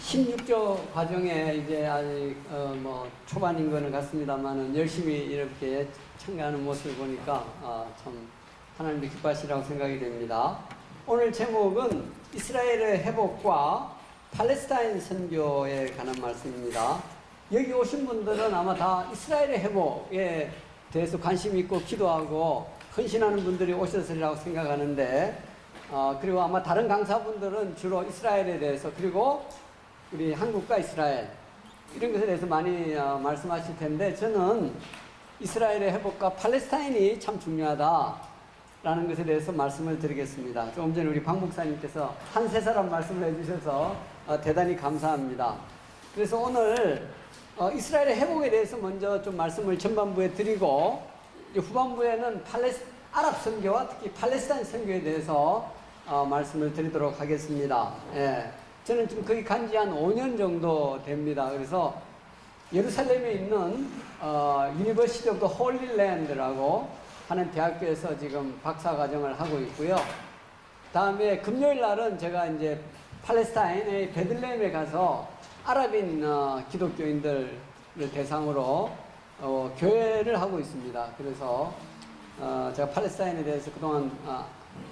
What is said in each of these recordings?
16조 과정에 이제 아직 뭐 초반인 거는 같습니다만은 열심히 이렇게 참가하는 모습을 보니까 참 하나님도 기뻐하시라고 생각이 됩니다. 오늘 제목은 이스라엘의 회복과 팔레스타인 선교에 관한 말씀입니다. 여기 오신 분들은 아마 다 이스라엘의 회복에 대해서 관심이 있고 기도하고 헌신하는 분들이 오셨으리라고 생각하는데, 그리고 아마 다른 강사분들은 주로 이스라엘에 대해서, 그리고 우리 한국과 이스라엘 이런 것에 대해서 많이 말씀하실 텐데, 저는 이스라엘의 회복과 팔레스타인이 참 중요하다라는 것에 대해서 말씀을 드리겠습니다. 조금 전에 우리 박 목사님께서 한 세 사람 말씀을 해주셔서 대단히 감사합니다. 그래서 오늘 이스라엘의 회복에 대해서 먼저 좀 말씀을 전반부에 드리고, 후반부에는 아랍 선교와 특히 팔레스타인 선교에 대해서 말씀을 드리도록 하겠습니다. 예. 저는 지금 거기 간 지 한 5년 정도 됩니다. 그래서 예루살렘에 있는 유니버시티 오브 홀리랜드라고 하는 대학교에서 지금 박사과정을 하고 있고요. 다음에 금요일 날은 제가 이제 팔레스타인의 베들레헴에 가서 아랍인 기독교인들을 대상으로 교회를 하고 있습니다. 그래서 제가 팔레스타인에 대해서 그동안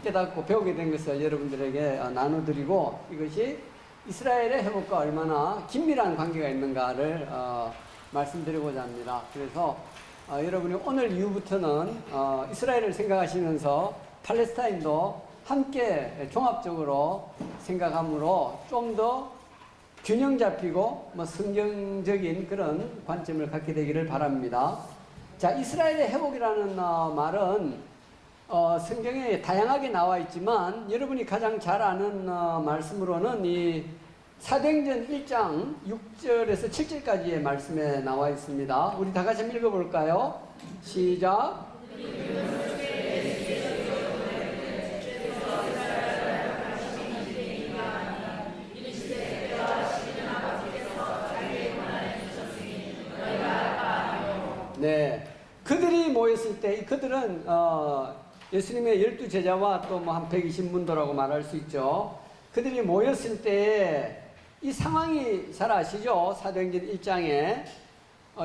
깨닫고 배우게 된 것을 여러분들에게 나눠드리고, 이것이 이스라엘의 회복과 얼마나 긴밀한 관계가 있는가를 말씀드리고자 합니다. 그래서 여러분이 오늘 이후부터는 이스라엘을 생각하시면서 팔레스타인도 함께 종합적으로 생각함으로 좀 더 균형 잡히고 성경적인 그런 관점을 갖게 되기를 바랍니다. 자, 이스라엘의 회복이라는 말은 성경에 다양하게 나와 있지만, 여러분이 가장 잘 아는 말씀으로는 이 사도행전 1장 6절에서 7절까지의 말씀에 나와 있습니다. 우리 다 같이 한번 읽어볼까요? 시작. 네, 그들이 모였을 때, 그들은 예수님의 12제자와 또 뭐 한 120문도라고 말할 수 있죠. 그들이 모였을 때 이 상황이 잘 아시죠? 사도행전 1장에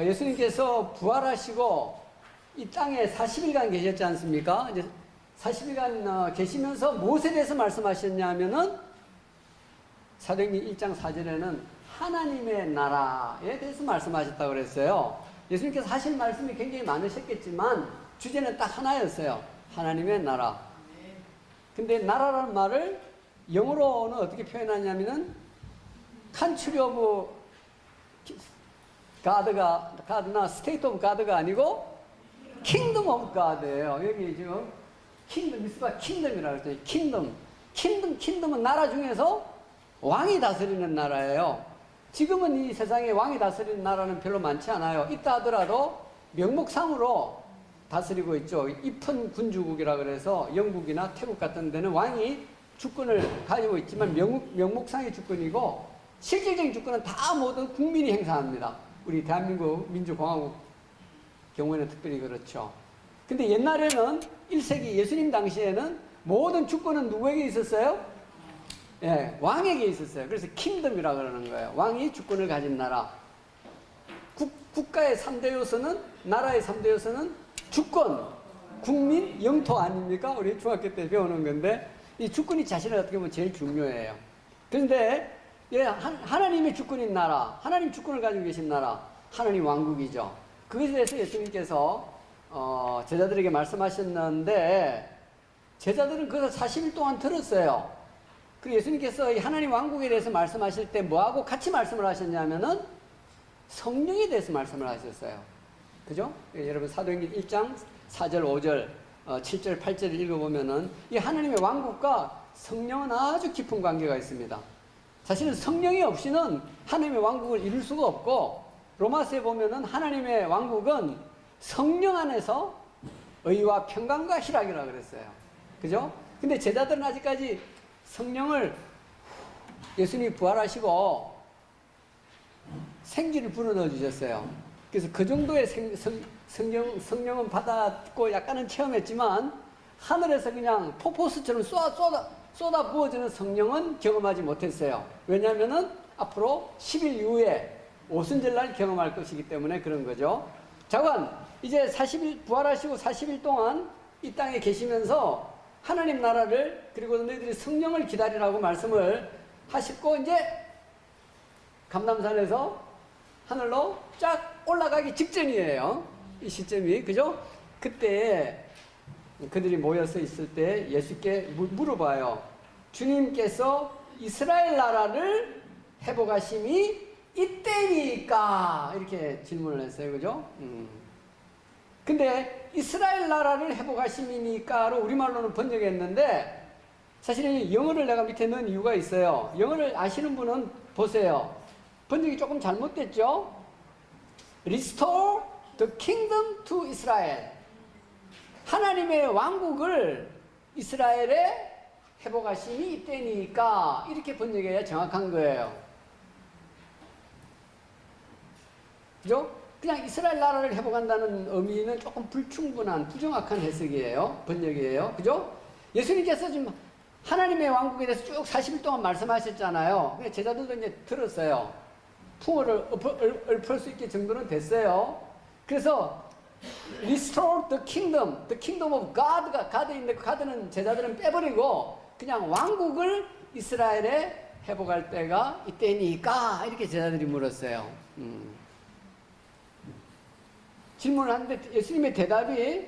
예수님께서 부활하시고 이 땅에 40일간 계셨지 않습니까? 이제 40일간 계시면서 무엇에 대해서 말씀하셨냐면은, 사도행전 1장 4절에는 하나님의 나라에 대해서 말씀하셨다고 그랬어요. 예수님께서 하신 말씀이 굉장히 많으셨겠지만 주제는 딱 하나였어요. 하나님의 나라. 근데 나라라는 말을 영어로는 어떻게 표현하냐면은 country of God나 state of God가 아니고 kingdom of God예요. 여기 지금 kingdom, 미스바 kingdom이라고 했더니 kingdom은 나라 중에서 왕이 다스리는 나라예요. 지금은 이 세상에 왕이 다스리는 나라는 별로 많지 않아요. 있다 하더라도 명목상으로 다스리고 있죠. 입헌 군주국이라 그래서 영국이나 태국 같은 데는 왕이 주권을 가지고 있지만 명목상의 주권이고, 실질적인 주권은 다 모든 국민이 행사합니다. 우리 대한민국 민주공화국 경우에는 특별히 그렇죠. 근데 옛날에는 1세기 예수님 당시에는 모든 주권은 누구에게 있었어요? 예, 왕에게 있었어요. 그래서 킹덤이라 그러는 거예요. 왕이 주권을 가진 나라. 국가의 3대 요소는, 나라의 3대 요소는 주권, 국민, 영토 아닙니까? 우리 중학교 때 배우는 건데, 이 주권이 자신을 어떻게 보면 제일 중요해요. 그런데 하나님의 주권인 나라, 하나님 주권을 가지고 계신 나라, 하나님 왕국이죠. 그것에 대해서 예수님께서 제자들에게 말씀하셨는데, 제자들은 그것을 40일 동안 들었어요. 그리고 예수님께서 이 하나님 왕국에 대해서 말씀하실 때 뭐하고 같이 말씀을 하셨냐면은 성령에 대해서 말씀을 하셨어요. 그죠? 여러분 사도행전 1장 4절, 5절, 7절, 8절을 읽어보면은 이 하나님의 왕국과 성령은 아주 깊은 관계가 있습니다. 사실은 성령이 없이는 하나님의 왕국을 이룰 수가 없고, 로마서에 보면은 하나님의 왕국은 성령 안에서 의와 평강과 희락이라고 그랬어요. 그죠? 근데 제자들은 아직까지 성령을, 예수님이 부활하시고 생기를 불어넣어 주셨어요. 그래서 그 정도의 성령은 받았고 약간은 체험했지만, 하늘에서 그냥 폭포수처럼 쏟아 부어지는 성령은 경험하지 못했어요. 왜냐하면은 앞으로 10일 이후에 오순절날 경험할 것이기 때문에 그런 거죠. 자관, 이제 40일, 부활하시고 40일 동안 이 땅에 계시면서 하나님 나라를, 그리고 너희들이 성령을 기다리라고 말씀을 하셨고, 이제 감람산에서 하늘로 쫙 올라가기 직전이에요. 이 시점이. 그죠? 그때 그들이 모여서 있을 때 예수께 물어봐요. 주님께서 이스라엘 나라를 회복하심이 이때니까, 이렇게 질문을 했어요. 그죠? 근데 이스라엘 나라를 회복하심이니까로 우리말로는 번역했는데, 사실은 영어를 내가 밑에 넣은 이유가 있어요. 영어를 아시는 분은 보세요. 번역이 조금 잘못됐죠? Restore the kingdom to Israel. 하나님의 왕국을 이스라엘에 회복하심이 이때니까, 이렇게 번역해야 정확한 거예요. 그죠? 그냥 이스라엘 나라를 회복한다는 의미는 조금 불충분한, 부정확한 해석이에요. 번역이에요. 그죠? 예수님께서 지금 하나님의 왕국에 대해서 쭉 40일 동안 말씀하셨잖아요. 제자들도 이제 들었어요. 풍어를 읊을 수 있게 정도는 됐어요. 그래서 Restore the kingdom of God가 God인데, God는 제자들은 빼버리고 그냥 왕국을 이스라엘에 회복할 때가 이때니까, 이렇게 제자들이 물었어요. 질문을 하는데 예수님의 대답이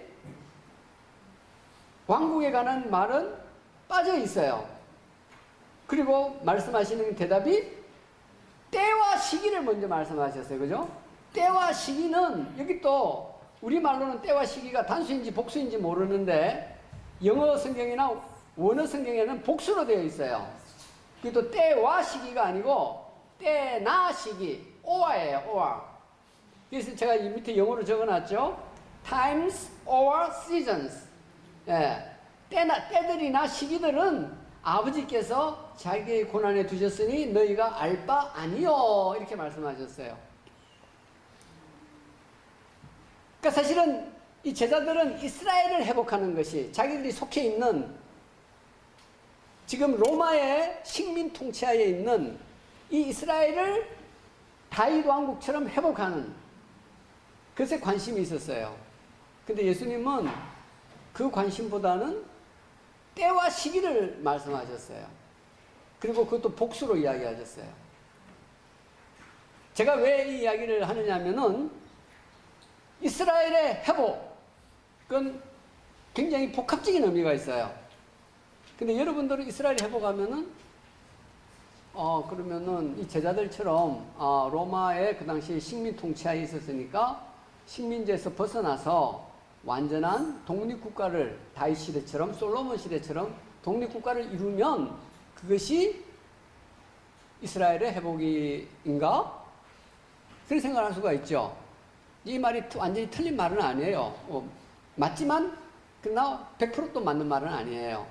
왕국에 관한 말은 빠져 있어요. 그리고 말씀하시는 대답이 때와 시기를 먼저 말씀하셨어요. 그죠? 때와 시기는, 여기 또 우리말로는 때와 시기가 단수인지 복수인지 모르는데 영어 성경이나 원어 성경에는 복수로 되어 있어요. 그게 또 때와 시기가 아니고 때나 시기, or예요. or. 그래서 제가 이 밑에 영어로 적어놨죠. times or seasons. 예. 때들이나 시기들은 아버지께서 자기의 고난에 두셨으니 너희가 알 바 아니요, 이렇게 말씀하셨어요. 그러니까 사실은 이 제자들은 이스라엘을 회복하는 것이, 자기들이 속해 있는 지금 로마의 식민 통치하에 있는 이 이스라엘을 다윗 왕국처럼 회복하는 그것에 관심이 있었어요. 근데 예수님은 그 관심보다는 때와 시기를 말씀하셨어요. 그리고 그것도 복수로 이야기하셨어요. 제가 왜 이 이야기를 하느냐면은 이스라엘의 회복은 굉장히 복합적인 의미가 있어요. 근데 여러분들은 이스라엘 회복하면은 그러면은 이 제자들처럼 로마의 그 당시 식민 통치하에 있었으니까 식민지에서 벗어나서 완전한 독립국가를, 다윗 시대처럼, 솔로몬 시대처럼 독립국가를 이루면 그것이 이스라엘의 회복인가? 그렇게 생각할 수가 있죠. 이 말이 완전히 틀린 말은 아니에요. 맞지만 그러나 100%또 맞는 말은 아니에요.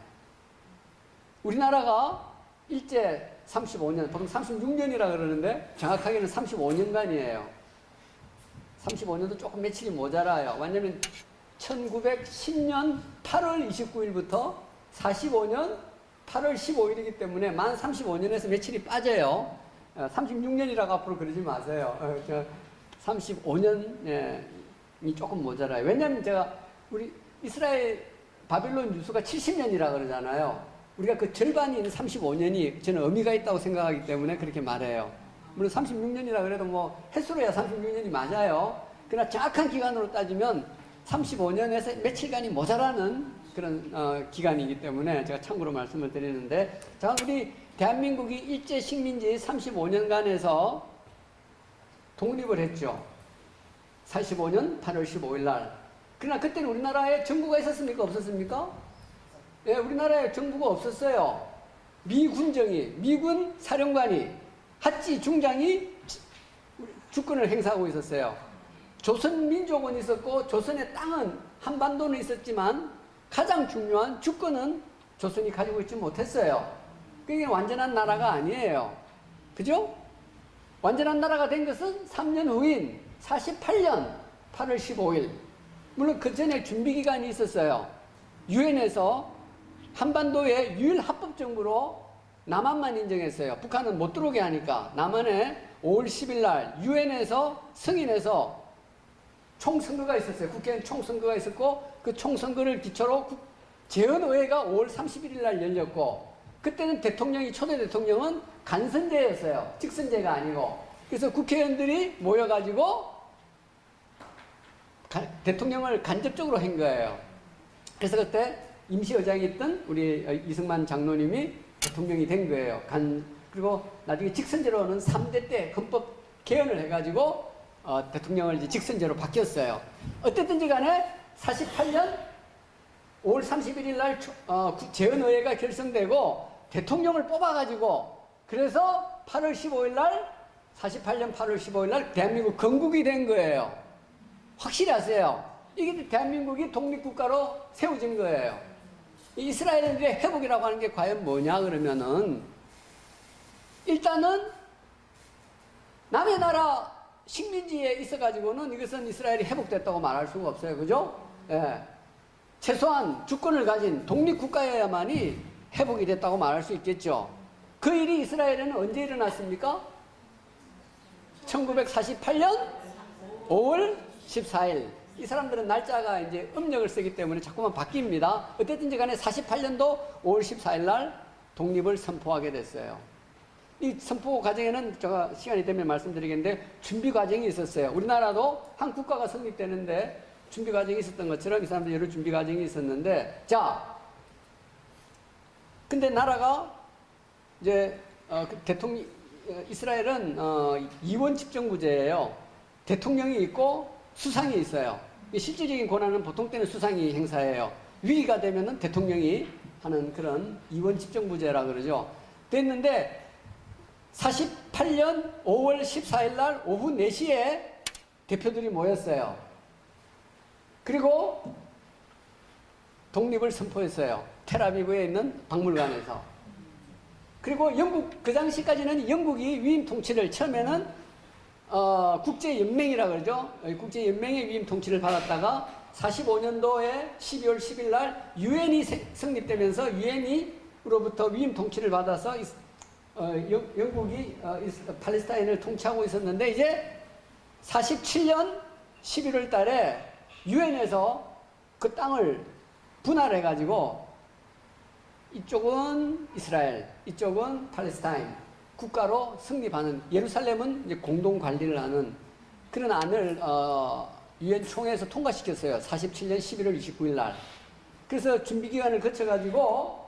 우리나라가 일제 35년, 보통 36년이라 그러는데 정확하게는 35년간이에요. 35년도 조금 며칠이 모자라요. 왜냐하면 1910년 8월 29일부터 45년 8월 15일이기 때문에 만 35년에서 며칠이 빠져요. 36년이라고 앞으로 그러지 마세요. 35년이 조금 모자라요. 왜냐하면 제가 우리 이스라엘 바빌론 유수가 70년이라 그러잖아요. 우리가 그 절반인 35년이 저는 의미가 있다고 생각하기 때문에 그렇게 말해요. 물론 36년이라 그래도 뭐 횟수로야 36년이 맞아요. 그러나 정확한 기간으로 따지면 35년에서 며칠간이 모자라는 그런 기간이기 때문에 제가 참고로 말씀을 드리는데, 자, 우리 대한민국이 일제 식민지 35년간에서 독립을 했죠. 45년 8월 15일 날. 그러나 그때는 우리나라에 정부가 있었습니까? 없었습니까? 예, 우리나라에 정부가 없었어요. 미군 사령관이, 하찌 중장이 주권을 행사하고 있었어요. 조선민족은 있었고 조선의 땅은, 한반도는 있었지만 가장 중요한 주권은 조선이 가지고 있지 못했어요. 그게 완전한 나라가 아니에요. 그죠? 완전한 나라가 된 것은 3년 후인 48년 8월 15일. 물론 그 전에 준비기간이 있었어요. 유엔에서 한반도에 유일합법적으로 남한만 인정했어요. 북한은 못 들어오게 하니까. 남한에 5월 10일 날 유엔에서 승인해서 총선거가 있었어요. 국회의원 총선거가 있었고 그 총선거를 기초로 재헌의회가 5월 31일 날 열렸고 그때는 대통령이 초대 대통령은 간선제였어요. 직선제가 아니고. 그래서 국회의원들이 모여가지고 대통령을 간접적으로 한 거예요. 그래서 그때 임시의장이 있던 우리 이승만 장로님이 대통령이 된 거예요. 그리고 나중에 직선제로는 3대 때 헌법 개헌을 해가지고 대통령을 이제 직선제로 바뀌었어요. 어쨌든지 간에 48년 5월 31일 날 재헌의회가 결성되고 대통령을 뽑아가지고 그래서 8월 15일 날 48년 8월 15일 날 대한민국 건국이 된 거예요. 확실히 아세요. 이게 대한민국이 독립국가로 세워진 거예요. 이스라엘의 회복이라고 하는 게 과연 뭐냐 그러면은 일단은 남의 나라 식민지에 있어가지고는 이것은 이스라엘이 회복됐다고 말할 수가 없어요. 그죠? 예. 최소한 주권을 가진 독립국가여야만이 회복이 됐다고 말할 수 있겠죠. 그 일이 이스라엘에는 언제 일어났습니까? 1948년 5월 14일. 이 사람들은 날짜가 이제 음력을 쓰기 때문에 자꾸만 바뀝니다. 어쨌든지 간에 48년도 5월 14일 날 독립을 선포하게 됐어요. 이 선포 과정에는 제가 시간이 되면 말씀드리겠는데 준비 과정이 있었어요. 우리나라도 한 국가가 성립되는데 준비 과정이 있었던 것처럼 이 사람들 여러 준비 과정이 있었는데 자, 근데 나라가 이제 이스라엘은 이원 집정부제예요. 대통령이 있고 수상이 있어요. 실질적인 권한은 보통 때는 수상이 행사해요. 위기가 되면은 대통령이 하는 그런 이원 집정부제라 그러죠. 됐는데 48년 5월 14일 날 오후 4시에 대표들이 모였어요. 그리고 독립을 선포했어요. 텔아비브에 있는 박물관에서. 그리고 영국, 그 당시까지는 영국이 위임 통치를 처음에는 국제연맹이라 그러죠. 국제연맹의 위임 통치를 받았다가 45년도에 12월 10일 날 유엔이 성립되면서 유엔이로부터 위임 통치를 받아서 영국이 팔레스타인을 통치하고 있었는데 이제 47년 11월 달에 유엔에서 그 땅을 분할해 가지고 이쪽은 이스라엘, 이쪽은 팔레스타인 국가로 성립하는, 예루살렘은 이제 공동 관리를 하는 그런 안을 유엔 총회에서 통과시켰어요. 47년 11월 29일 날. 그래서 준비 기간을 거쳐 가지고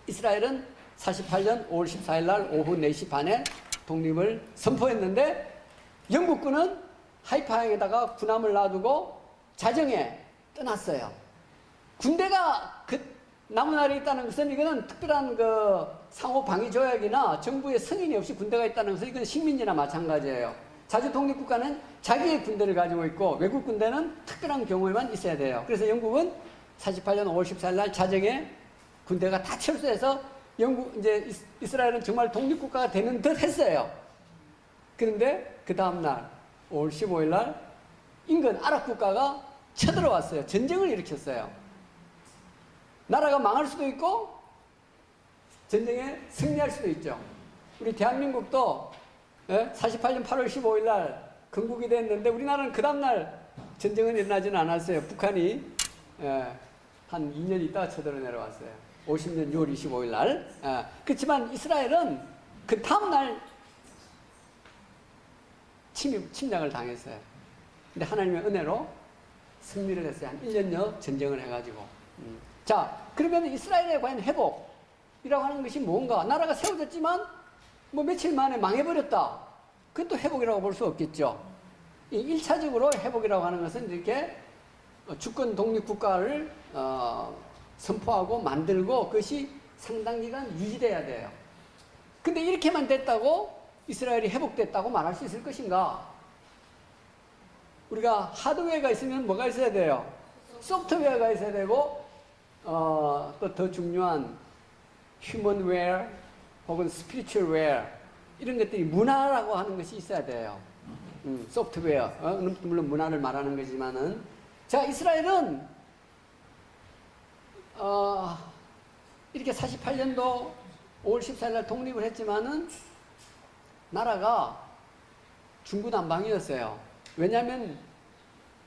이스라엘은 48년 5월 14일 날 오후 4시 반에 독립을 선포했는데 영국군은 하이파항에다가 군함을 놔두고 자정에 떠났어요. 군대가 그 남은 있다는 것은 이거는 특별한 그 상호 방위 조약이나 정부의 승인이 없이 군대가 있다는 것은 이건 식민지나 마찬가지예요. 자주 독립국가는 자기의 군대를 가지고 있고 외국 군대는 특별한 경우에만 있어야 돼요. 그래서 영국은 48년 5월 14일 날 자정에 군대가 다 철수해서 이제 이스라엘은 정말 독립국가가 되는 듯 했어요. 그런데 그 다음날 5월 15일 날 인근 아랍 국가가 쳐들어왔어요. 전쟁을 일으켰어요. 나라가 망할 수도 있고 전쟁에 승리할 수도 있죠. 우리 대한민국도 48년 8월 15일 날 건국이 됐는데 우리나라는 그 다음날 전쟁은 일어나지는 않았어요. 북한이 한 2년 있다가 쳐들어 내려왔어요. 50년 6월 25일 날. 그렇지만 이스라엘은 그 다음날 침략을 당했어요. 근데 하나님의 은혜로 승리를 했어요. 한 1년여 전쟁을 해가지고. 자, 그러면 이스라엘에 과연 회복이라고 하는 것이 뭔가? 나라가 세워졌지만 뭐 며칠 만에 망해버렸다. 그것도 회복이라고 볼 수 없겠죠. 1차적으로 회복이라고 하는 것은 이렇게 주권 독립국가를 선포하고 만들고 그것이 상당 기간 유지돼야 돼요. 근데 이렇게만 됐다고 이스라엘이 회복됐다고 말할 수 있을 것인가? 우리가 하드웨어가 있으면 뭐가 있어야 돼요? 소프트웨어가 있어야 되고 또 더 중요한 휴먼웨어 혹은 스피리추얼웨어 이런 것들이 문화라고 하는 것이 있어야 돼요. 소프트웨어 물론 문화를 말하는 거지만은 자 이스라엘은 이렇게 48년도 5월 14일 날 독립을 했지만은 나라가 중구난방이었어요. 왜냐하면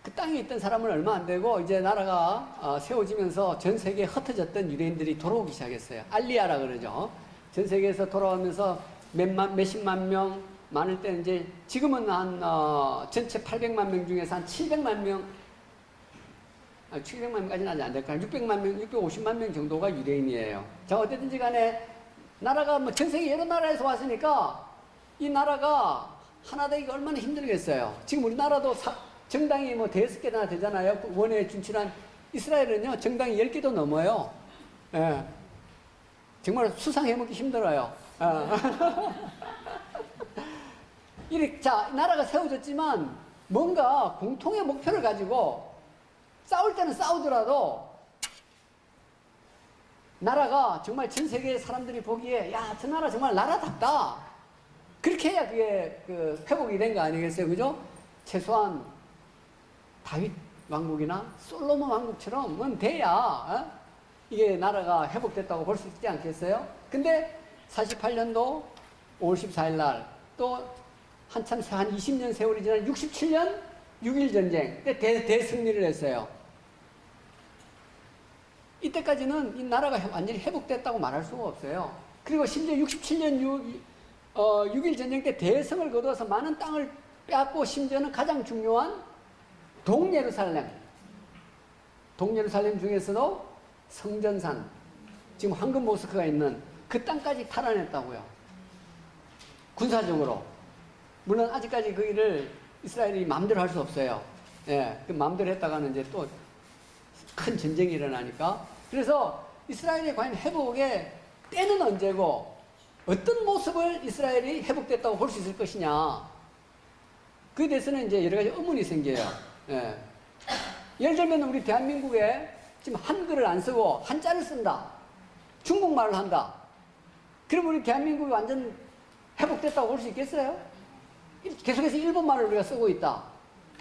그 땅에 있던 사람은 얼마 안 되고 이제 나라가 세워지면서 전 세계에 흩어졌던 유대인들이 돌아오기 시작했어요. 알리아라 그러죠. 전 세계에서 돌아오면서 몇십만 명, 많을 때는 이제 지금은 한 전체 800만 명 중에서 한 700만 명, 700만 명까지는 아직 안 될까요? 600만 명, 650만 명 정도가 유대인이에요. 자, 어쨌든지 간에 나라가 뭐 전 세계 여러 나라에서 왔으니까 이 나라가 하나 되기가 얼마나 힘들겠어요. 지금 우리나라도 정당이 뭐 5개나 되잖아요. 원에 준출한 이스라엘은요, 정당이 10개도 넘어요. 예. 정말 수상해먹기 힘들어요. 이렇게, 자, 나라가 세워졌지만 뭔가 공통의 목표를 가지고 싸울 때는 싸우더라도 나라가 정말 전 세계 사람들이 보기에 야, 저 나라 정말 나라답다. 그렇게 해야 그게 회복이 된 거 아니겠어요? 그죠? 최소한 다윗 왕국이나 솔로몬 왕국처럼은 돼야 이게 나라가 회복됐다고 볼 수 있지 않겠어요? 근데 48년도 5월 14일 날 또 한참 한 20년 세월이 지난 67년 6.1 전쟁 때 대승리를 했어요. 이때까지는 이 나라가 완전히 회복됐다고 말할 수가 없어요. 그리고 심지어 67년 6.1 전쟁 때 대승을 거두어서 많은 땅을 빼앗고 심지어는 가장 중요한 동예루살렘 중에서도 성전산, 지금 황금 모스크가 있는 그 땅까지 탈환했다고요. 군사적으로. 물론 아직까지 그 일을 이스라엘이 마음대로 할 수 없어요. 예, 그 마음대로 했다가는 이제 또 큰 전쟁이 일어나니까. 그래서 이스라엘의 과연 회복의 때는 언제고 어떤 모습을 이스라엘이 회복됐다고 볼 수 있을 것이냐. 그에 대해서는 이제 여러 가지 의문이 생겨요. 예. 예를 들면 우리 대한민국에 지금 한글을 안 쓰고 한자를 쓴다. 중국말을 한다. 그럼 우리 대한민국이 완전 회복됐다고 볼 수 있겠어요? 계속해서 일본말을 우리가 쓰고 있다.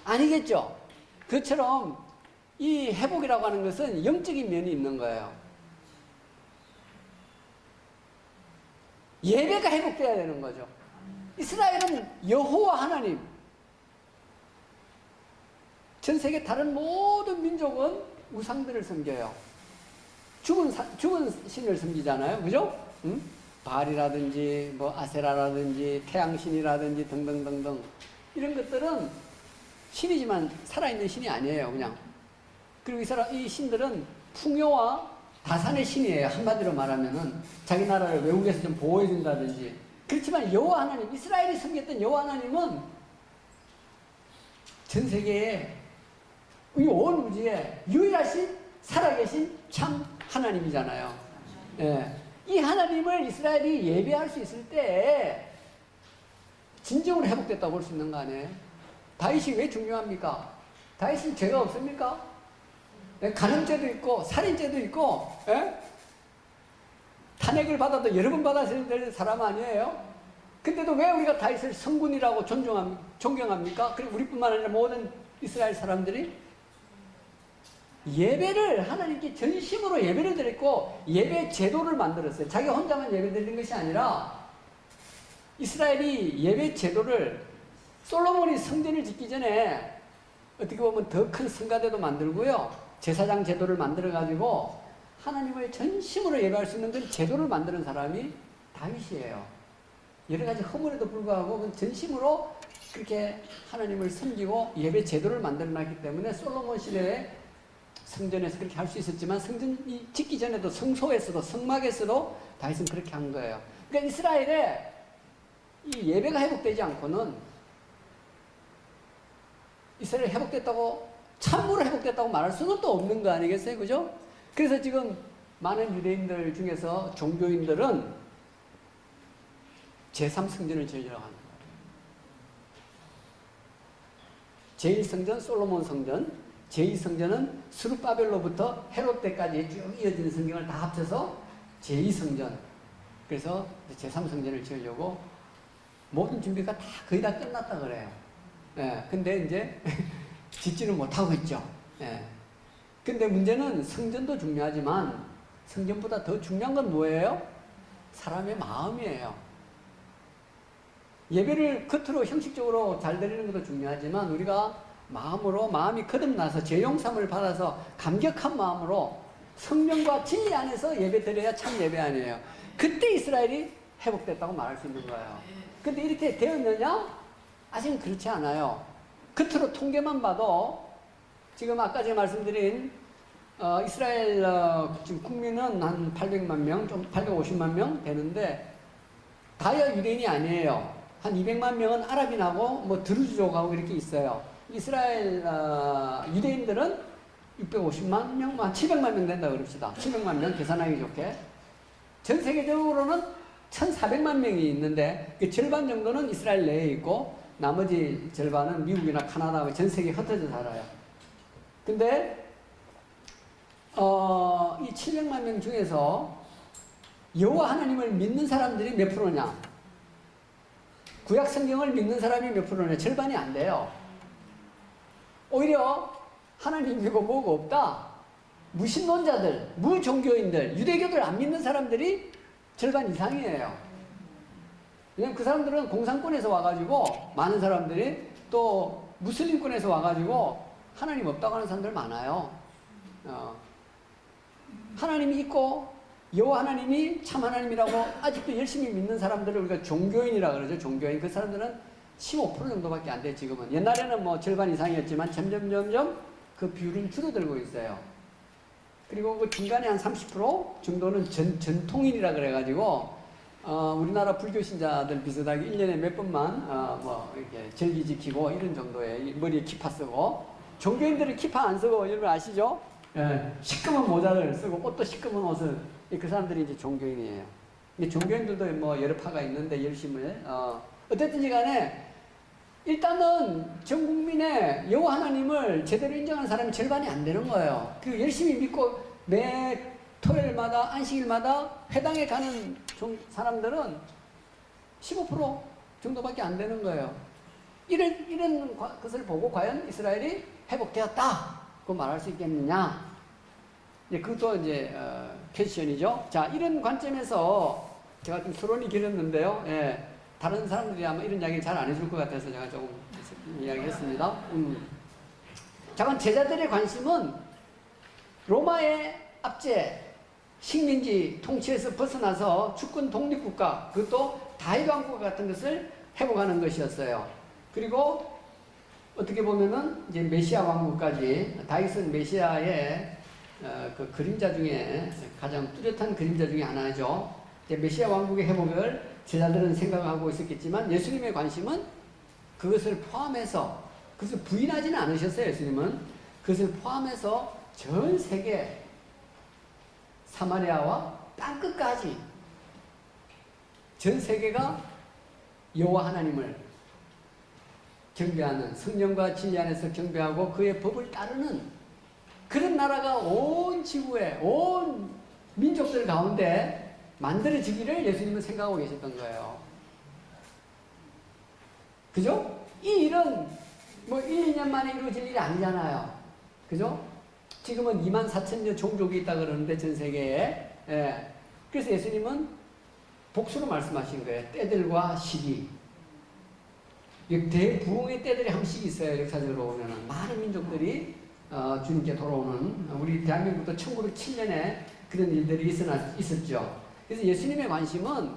아니겠죠? 그처럼 이 회복이라고 하는 것은 영적인 면이 있는 거예요. 예배가 회복돼야 되는 거죠. 이스라엘은 여호와 하나님, 전 세계 다른 모든 민족은 우상들을 섬겨요. 죽은 신을 섬기잖아요. 그죠? 응? 바알이라든지, 뭐, 아세라라든지, 태양신이라든지, 등등등등. 이런 것들은 신이지만 살아있는 신이 아니에요. 그냥. 그리고 이 신들은 풍요와 다산의 신이에요. 한마디로 말하면은. 자기 나라를 외국에서 좀 보호해준다든지. 그렇지만 여호와 하나님, 이스라엘이 섬겼던 여호와 하나님은 전 세계에 이 온 우주에 유일하신 살아계신 참 하나님이잖아요. 예. 이 하나님을 이스라엘이 예배할 수 있을 때 진정으로 회복됐다고 볼 수 있는 거 아니에요? 다윗이 왜 중요합니까? 다윗은 죄가 없습니까? 간음죄도 있고 살인죄도 있고 탄핵을 받아도 여러 번 받았어야 될 사람 아니에요? 근데도 왜 우리가 다윗을 성군이라고 존경합니까? 그리고 우리뿐만 아니라 모든 이스라엘 사람들이 예배를 하나님께 전심으로 예배를 드렸고 예배 제도를 만들었어요. 자기 혼자만 예배 드리는 것이 아니라 이스라엘이 예배 제도를 솔로몬이 성전을 짓기 전에 어떻게 보면 더 큰 성가대도 만들고요. 제사장 제도를 만들어가지고 하나님을 전심으로 예배할 수 있는 그런 제도를 만드는 사람이 다윗이에요. 여러 가지 허물에도 불구하고 전심으로 그렇게 하나님을 섬기고 예배 제도를 만들어놨기 때문에 솔로몬 시대에 성전에서 그렇게 할 수 있었지만 성전이 짓기 전에도 성소에서도 성막에서도 다윗은 그렇게 한 거예요. 그러니까 이스라엘에 이 예배가 회복되지 않고는 이스라엘이 회복됐다고 참으로 회복됐다고 말할 수는 또 없는 거 아니겠어요? 그죠? 그래서 지금 많은 유대인들 중에서 종교인들은 제3성전을 지으려고 하는 거예요. 제1성전 솔로몬 성전, 제2성전은 스룹바벨로부터 헤롯 때까지 쭉 이어지는 성경을 다 합쳐서 제2성전. 그래서 제3성전을 지으려고 모든 준비가 거의 다 끝났다 그래요. 예, 근데 이제 짓지는 못하고 있죠. 예. 근데 문제는 성전도 중요하지만 성전보다 더 중요한 건 뭐예요? 사람의 마음이에요. 예배를 겉으로 형식적으로 잘 드리는 것도 중요하지만 우리가 마음으로 마음이 거듭나서 죄 용서를 받아서 감격한 마음으로 성령과 진리 안에서 예배 드려야 참 예배 아니에요. 그때 이스라엘이 회복됐다고 말할 수 있는 거예요. 근데 이렇게 되었느냐? 아직은 그렇지 않아요. 겉으로 통계만 봐도 지금 아까 제가 말씀드린 이스라엘 지금 국민은 한 800만 명, 좀 850만 명 되는데 다야 유대인이 아니에요. 한 200만 명은 아랍인하고 뭐 드루즈족하고 이렇게 있어요. 이스라엘 유대인들은 650만 명, 한 700만 명 된다 그럽시다. 700만 명 계산하기 좋게. 전 세계적으로는 1,400만 명이 있는데 그 절반 정도는 이스라엘 내에 있고 나머지 절반은 미국이나 카나다, 전 세계에 흩어져 살아요. 근데 이 700만 명 중에서 여호와 하나님을 믿는 사람들이 몇 프로냐? 구약 성경을 믿는 사람이 몇 프로냐? 절반이 안 돼요. 오히려 하나님이고 뭐가 없다. 무신론자들, 무종교인들, 유대교들 안 믿는 사람들이 절반 이상이에요. 왜냐면 그 사람들은 공산권에서 와가지고 많은 사람들이 또 무슬림권에서 와가지고 하나님 없다고 하는 사람들 많아요. 하나님이 있고 여호와 하나님이 참 하나님이라고 아직도 열심히 믿는 사람들을 우리가 종교인이라 그러죠. 종교인. 그 사람들은 15% 정도밖에 안 돼 지금은. 옛날에는 뭐 절반 이상이었지만 점점 그 비율은 줄어들고 있어요. 그리고 그 중간에 한 30% 정도는 전통인이라 그래가지고 우리나라 불교 신자들 비슷하게 1년에 몇 번만 뭐 이렇게 절기 지키고 이런 정도의 머리에 키파 쓰고, 종교인들은 키파 안 쓰고 여러분 아시죠? 예, 시꺼먼 모자를 쓰고 옷도 시꺼먼 옷을, 그 사람들이 이제 종교인이에요. 근데 종교인들도 뭐 여러 파가 있는데 열심히 어쨌든지 간에 일단은 전 국민의 여호와 하나님을 제대로 인정하는 사람이 절반이 안 되는 거예요. 그 열심히 믿고 매 토요일마다 안식일마다 회당에 가는 사람들은 15% 정도밖에 안 되는 거예요. 이런 것을 보고 과연 이스라엘이 회복되었다 고 말할 수 있겠느냐? 그것도 이제 퀘스천이죠. 자, 이런 관점에서 제가 좀 토론이 길었는데요. 예. 다른 사람들이 아마 이런 이야기 잘 안 해줄 것 같아서 제가 조금 이야기했습니다. 자, 그럼 제자들의 관심은 로마의 압제, 식민지 통치에서 벗어나서 주권 독립국가, 그것도 다윗왕국 같은 것을 회복하는 것이었어요. 그리고 어떻게 보면은 이제 메시아 왕국까지, 다윗은 메시아의 그 그림자 중에 가장 뚜렷한 그림자 중에 하나죠. 이제 메시아 왕국의 회복을 제자들은 생각하고 있었겠지만 예수님의 관심은 그것을 포함해서, 그것을 부인하지는 않으셨어요. 예수님은 그것을 포함해서 전 세계 사마리아와 땅끝까지 전 세계가 여호와 하나님을 경배하는, 성령과 진리 안에서 경배하고 그의 법을 따르는 그런 나라가 온 지구에, 온 민족들 가운데 만들어지기를 예수님은 생각하고 계셨던 거예요. 그죠? 이 일은 뭐 1, 2년 만에 이루어질 일이 아니잖아요. 그죠? 지금은 24,000여 종족이 있다 그러는데 전 세계에. 예. 그래서 예수님은 복수로 말씀하신 거예요. 때들과 시기. 대부흥의 때들이 한 번씩 있어요. 역사적으로 보면은 많은 민족들이 주님께 돌아오는, 우리 대한민국도 1907년에 그런 일들이 있었죠. 그래서 예수님의 관심은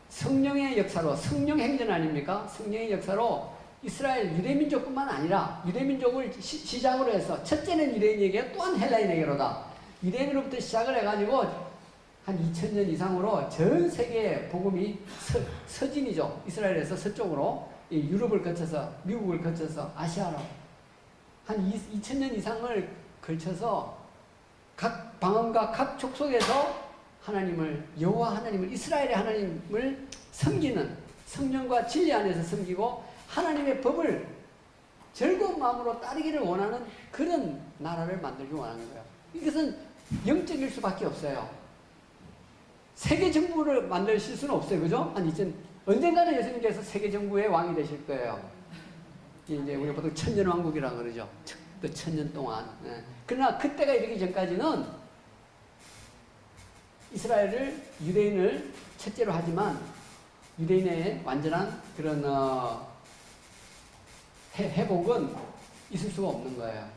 성령의 역사로, 성령 행전 아닙니까? 성령의 역사로 이스라엘 유대민족뿐만 아니라 유대민족을 시작으로 해서, 첫째는 유대인에게 또한 헬라인에게로다. 유대인으로부터 시작을 해가지고 한 2000년 이상으로 전 세계에 복음이 서진이죠. 이스라엘에서 서쪽으로 유럽을 거쳐서, 미국을 거쳐서 아시아로 한 2000년 이상을 걸쳐서 각 방언과 각 족속에서 하나님을, 여호와 하나님을, 이스라엘의 하나님을 섬기는, 성령과 진리 안에서 섬기고 하나님의 법을 즐거운 마음으로 따르기를 원하는 그런 나라를 만들기 원하는 거예요. 이것은 영적일 수밖에 없어요. 세계 정부를 만드실 수는 없어요. 그죠? 언젠가는 예수님께서 세계 정부의 왕이 되실 거예요. 이제 우리가 보통 천년왕국이라고 그러죠. 또 1000년 동안. 예. 그러나 그때가 이르기 전까지는 이스라엘을 유대인을 첫째로 하지만 유대인의 완전한 그런 회복은 있을 수가 없는 거예요.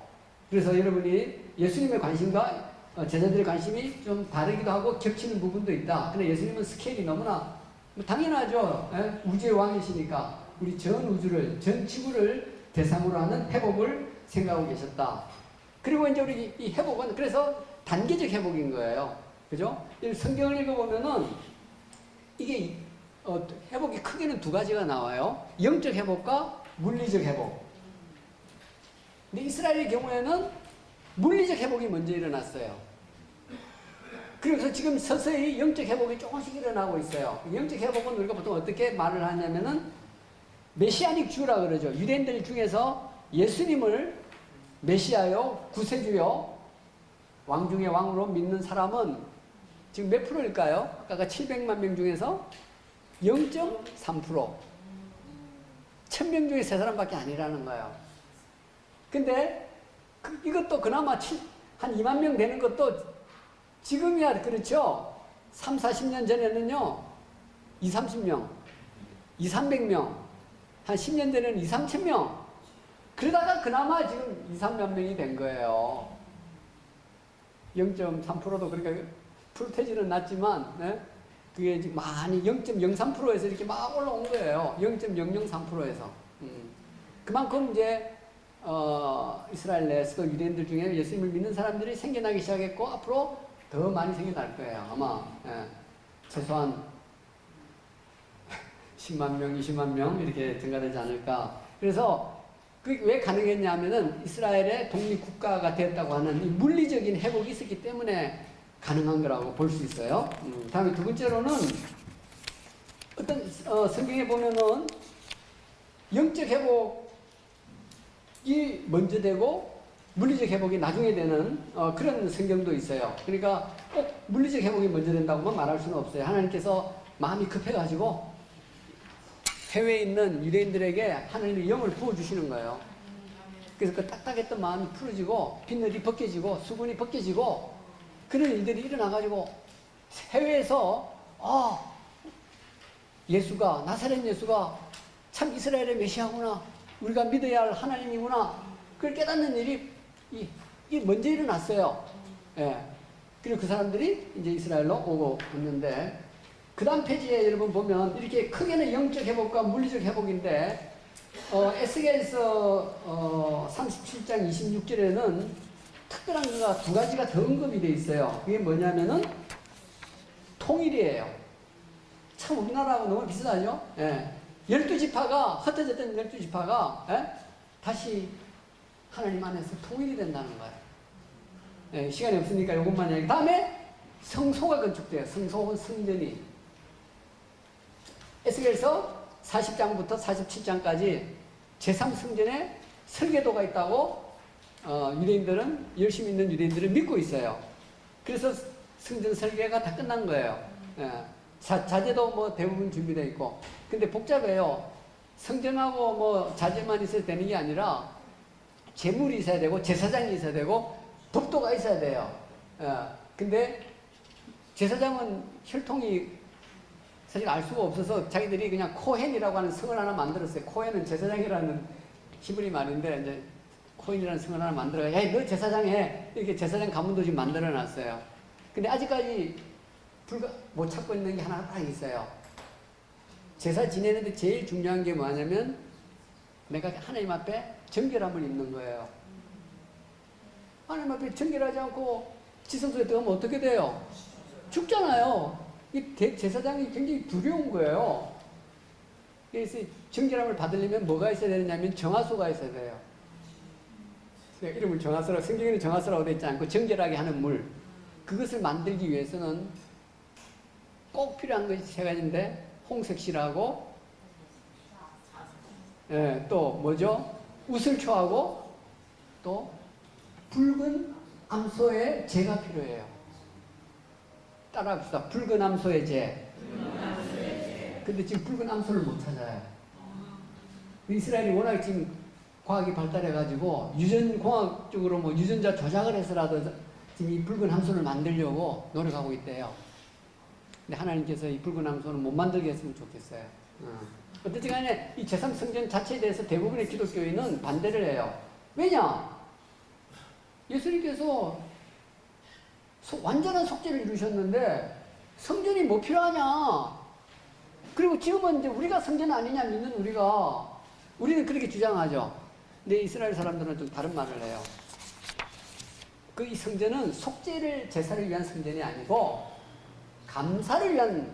그래서 여러분이 예수님의 관심과 제자들의 관심이 좀 다르기도 하고 겹치는 부분도 있다. 근데 예수님은 스케일이 너무나 당연하죠. 예? 우주의 왕이시니까 우리 전 우주를, 전 지구를 대상으로 하는 회복을 생각하고 계셨다. 그리고 이제 우리 이 회복은 그래서 단계적 회복인 거예요. 그죠? 성경을 읽어보면은 이게 회복이 크게는 두 가지가 나와요. 영적 회복과 물리적 회복. 근데 이스라엘의 경우에는 물리적 회복이 먼저 일어났어요. 그래서 지금 서서히 영적 회복이 조금씩 일어나고 있어요. 영적 회복은 우리가 보통 어떻게 말을 하냐면은 메시아닉 주라 그러죠. 유대인들 중에서 예수님을 메시아요, 구세주요, 왕 중의 왕으로 믿는 사람은 지금 몇 프로일까요? 아까 700만 명 중에서 0.3%. 1000명 중에 3사람밖에 아니라는 거예요. 근데 이것도 그나마 한 2만 명 되는 것도 지금이야 그렇죠. 3, 40년 전에는요 2, 30명 2, 300명 한 10년 전에는 2, 3천0명 그러다가 그나마 지금 2, 3만 명이 된 거예요. 0.3%도 그러니까 프로테지는 낮지만 네? 그게 많이 0.03%에서 이렇게 막 올라온 거예요. 0.003%에서 그만큼 이제 이스라엘 내에서 유대인들 중에 예수님을 믿는 사람들이 생겨나기 시작했고 앞으로 더 많이 생겨날 거예요. 아마 최소한 10만 명, 20만 명 이렇게 증가되지 않을까. 그래서 그게 왜 가능했냐면은 이스라엘의 독립국가가 되었다고 하는 이 물리적인 회복이 있었기 때문에 가능한 거라고 볼 수 있어요. 다음에 두 번째로는 어떤 성경에 보면은 영적 회복이 먼저 되고 물리적 회복이 나중에 되는 그런 성경도 있어요. 그러니까 꼭 물리적 회복이 먼저 된다고만 말할 수는 없어요. 하나님께서 마음이 급해가지고 해외에 있는 유대인들에게 하나님의 영을 부어주시는 거예요. 그래서 그 딱딱했던 마음이 풀어지고 빗늘이 벗겨지고 수분이 벗겨지고 그런 일들이 일어나가지고 해외에서 예수가 나사렛 예수가 참 이스라엘의 메시아구나 우리가 믿어야 할 하나님이구나 그걸 깨닫는 일이 먼저 일어났어요. 예. 그리고 그 사람들이 이제 이스라엘로 오고 있는데 그 다음 페이지에 여러분 보면 이렇게 크게는 영적 회복과 물리적 회복인데 에스겔서 37장 26절에는 특별한 거가 두 가지가 더 언급이 되어 있어요. 그게 뭐냐면은 통일이에요. 참 우리나라하고 너무 비슷하죠? 예. 12지파가 흩어졌던 12지파가 다시 하나님 안에서 통일이 된다는 거예요. 예, 시간이 없으니까 이것만 얘기. 다음에 성소가 건축돼요. 성소 성전이. 에스겔서 40장부터 47장까지 제3성전에 설계도가 있다고 유대인들은 열심히 있는 유대인들은 믿고 있어요. 그래서 성전 설계가 다 끝난 거예요. 예. 자재도 뭐 대부분 준비되어 있고. 근데 복잡해요. 성전하고 뭐 자재만 있어야 되는 게 아니라 제물이 있어야 되고 제사장이 있어야 되고 법도가 있어야 돼요. 근데 제사장은 혈통이 사실 알 수가 없어서 자기들이 그냥 코헨이라고 하는 성을 하나 만들었어요. 코헨은 제사장이라는 히브리 말인데 이제 코헨이라는 성을 하나 만들어요. 야, 너 제사장 해. 이렇게 제사장 가문도 지금 만들어 놨어요. 근데 아직까지 못 찾고 있는 게 하나 딱 있어요. 제사 지내는데 제일 중요한 게 뭐냐면 내가 하나님 앞에 정결함을 입는 거예요. 하나님 앞에 정결하지 않고 지성소에 들어가면 어떻게 돼요? 죽잖아요. 이 제사장이 굉장히 두려운 거예요. 그래서 정결함을 받으려면 뭐가 있어야 되느냐면 정화소가 있어야 돼요. 이름을 정화소라고, 성경에는 정화소라고 되어 있지 않고 정결하게 하는 물. 그것을 만들기 위해서는 꼭 필요한 것이 세 가지인데 홍색실하고 또 뭐죠? 우슬초하고 또 붉은 암소의 재가 필요해요. 따라합시다. 붉은 암소의 재. 근데 지금 붉은 암소를 못 찾아요. 이스라엘이 워낙 지금 과학이 발달해가지고 유전공학적으로 뭐 유전자 조작을 해서라도 지금 이 붉은 암소를 만들려고 노력하고 있대요. 근데 하나님께서 이 붉은 암소는 못 만들게 했으면 좋겠어요. 어쨌든 간에 이 제3성전 자체에 대해서 대부분의 기독교인은 반대를 해요. 왜냐? 예수님께서 완전한 속죄를 이루셨는데 성전이 뭐 필요하냐? 그리고 지금은 이제 우리가 성전 아니냐 믿는 우리는 그렇게 주장하죠. 근데 이스라엘 사람들은 좀 다른 말을 해요. 그 이 성전은 속죄를 제사를 위한 성전이 아니고 감사를 위한,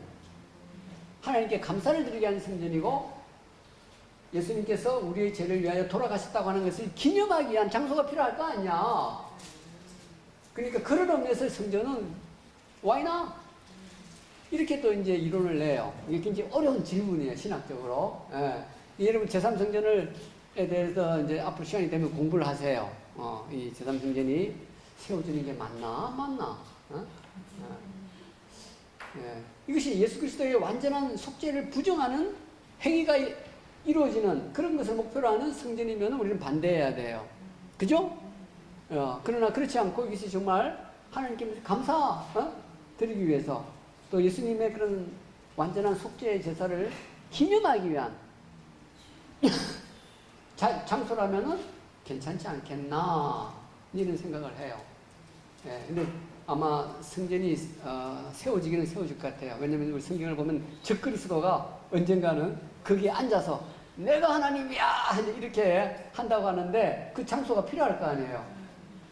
하나님께 감사를 드리게 하는 성전이고, 예수님께서 우리의 죄를 위하여 돌아가셨다고 하는 것을 기념하기 위한 장소가 필요할 거 아니야. 그러니까 그런 의미에서 성전은 why나? 이렇게 또 이제 이론을 내요. 이게 굉장히 어려운 질문이에요, 신학적으로. 예. 여러분, 제3성전에 대해서 이제 앞으로 시간이 되면 공부를 하세요. 이 제3성전이 세워지는 게 맞나? 예. 이것이 예수 그리스도의 완전한 속죄를 부정하는 행위가 이루어지는 그런 것을 목표로 하는 성전이면 우리는 반대해야 돼요. 그죠? 그러나 그렇지 않고 이것이 정말 하나님께 감사 드리기 위해서 또 예수님의 그런 완전한 속죄의 제사를 기념하기 위한 장소라면은 괜찮지 않겠나 이런 생각을 해요. 예, 근데 아마 성전이 세워지기는 세워질 것 같아요. 왜냐하면 우리 성경을 보면 적그리스도가 언젠가는 거기에 앉아서 내가 하나님이야 이렇게 한다고 하는데 그 장소가 필요할 거 아니에요.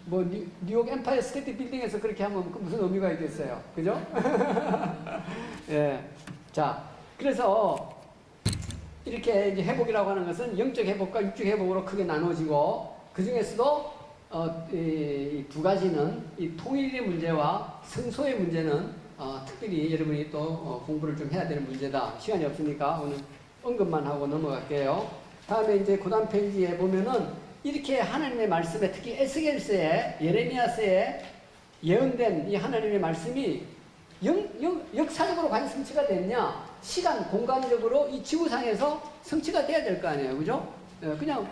뭐 뉴욕 엠파이어 스테이트 빌딩에서 그렇게 하면 무슨 의미가 있겠어요, 그죠? 예, 자, 그래서 이렇게 이제 회복이라고 하는 것은 영적 회복과 육적 회복으로 크게 나누어지고 그 중에서도 이 두 가지는 이 통일의 문제와 성소의 문제는 특별히 여러분이 또 공부를 좀 해야 되는 문제다. 시간이 없으니까 오늘 언급만 하고 넘어갈게요. 다음에 이제 고단 페이지에 보면은 이렇게 하나님의 말씀에 특히 에스겔서에 예레미야서에 예언된 이 하나님의 말씀이 역사적으로 과연 성취가 됐냐? 시간, 공간적으로 이 지구상에서 성취가 돼야 될 거 아니에요, 그죠? 그냥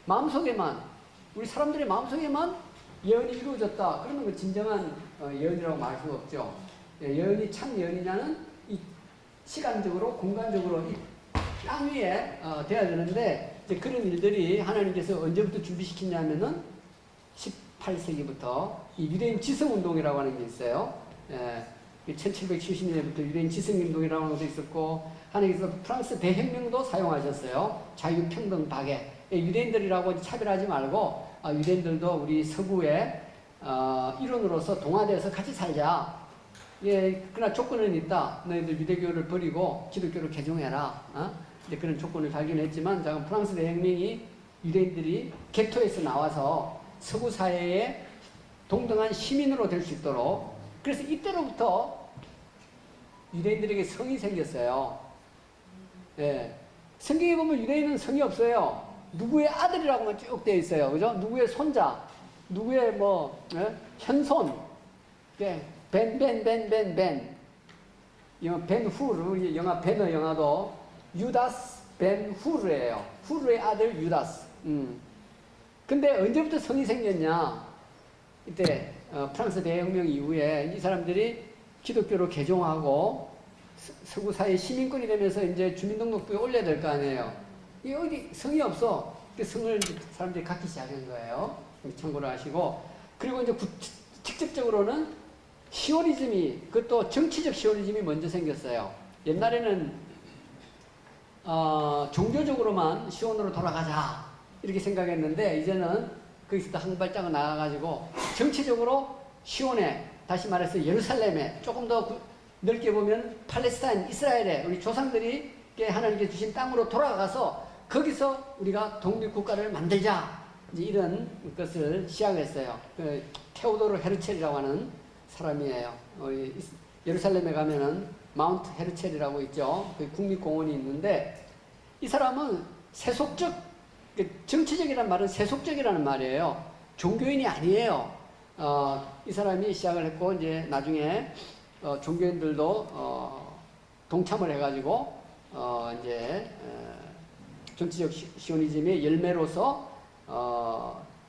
마음속에만 우리 사람들의 마음속에만 예언이 이루어졌다. 그러면 그 진정한 예언이라고 말할 수가 없죠. 예언이 참 예언이냐는 이 시간적으로, 공간적으로 이 땅 위에 돼야 되는데 이제 그런 일들이 하나님께서 언제부터 준비시켰냐면은 18세기부터 이 유대인 지성운동이라고 하는 게 있어요. 1770년부터 유대인 지성운동이라고 하는 것도 있었고 하나님께서 프랑스 대혁명도 사용하셨어요. 자유평등 박애. 유대인들이라고 차별하지 말고 유대인들도 우리 서구의 일원으로서 동화되어서 같이 살자. 예, 그러나 조건은 있다. 너희들 유대교를 버리고 기독교를 개종해라. 이제 그런 조건을 달긴 했지만 프랑스 대혁명이 유대인들이 개토에서 나와서 서구 사회의 동등한 시민으로 될 수 있도록 그래서 이때로부터 유대인들에게 성이 생겼어요. 예. 성경에 보면 유대인은 성이 없어요. 누구의 아들이라고만 쭉 되어 있어요. 그죠? 누구의 손자, 누구의 현손, 벤. 벤후르, 영화 베너 영화도 유다스 벤후르예요. 후르의 아들 유다스. 근데 언제부터 성이 생겼냐? 이때 프랑스 대혁명 이후에 이 사람들이 기독교로 개종하고 서구 사회 시민권이 되면서 이제 주민등록부에 올려야 될 거 아니에요. 이 어디 성이 없어. 그 성을 사람들이 갖기 시작한 거예요. 참고를 하시고 그리고 이제 직접적으로는 시오니즘이 그것도 정치적 시오니즘이 먼저 생겼어요. 옛날에는 종교적으로만 시온으로 돌아가자 이렇게 생각했는데 이제는 거기서 한 발짝을 나가가지고 정치적으로 시온에 다시 말해서 예루살렘에 조금 더 넓게 보면 팔레스타인 이스라엘에 우리 조상들이 하나님께 주신 땅으로 돌아가서 거기서 우리가 독립국가를 만들자 이제 이런 것을 시작했어요. 그 테오도르 헤르첼이라고 하는 사람이에요. 예루살렘에 가면은 마운트 헤르첼이라고 있죠. 그 국립공원이 있는데 이 사람은 세속적 정치적이라는 말은 세속적이라는 말이에요. 종교인이 아니에요. 이 사람이 시작을 했고 이제 나중에 종교인들도 동참을 해가지고 이제 정치적 시오니즘의 열매로서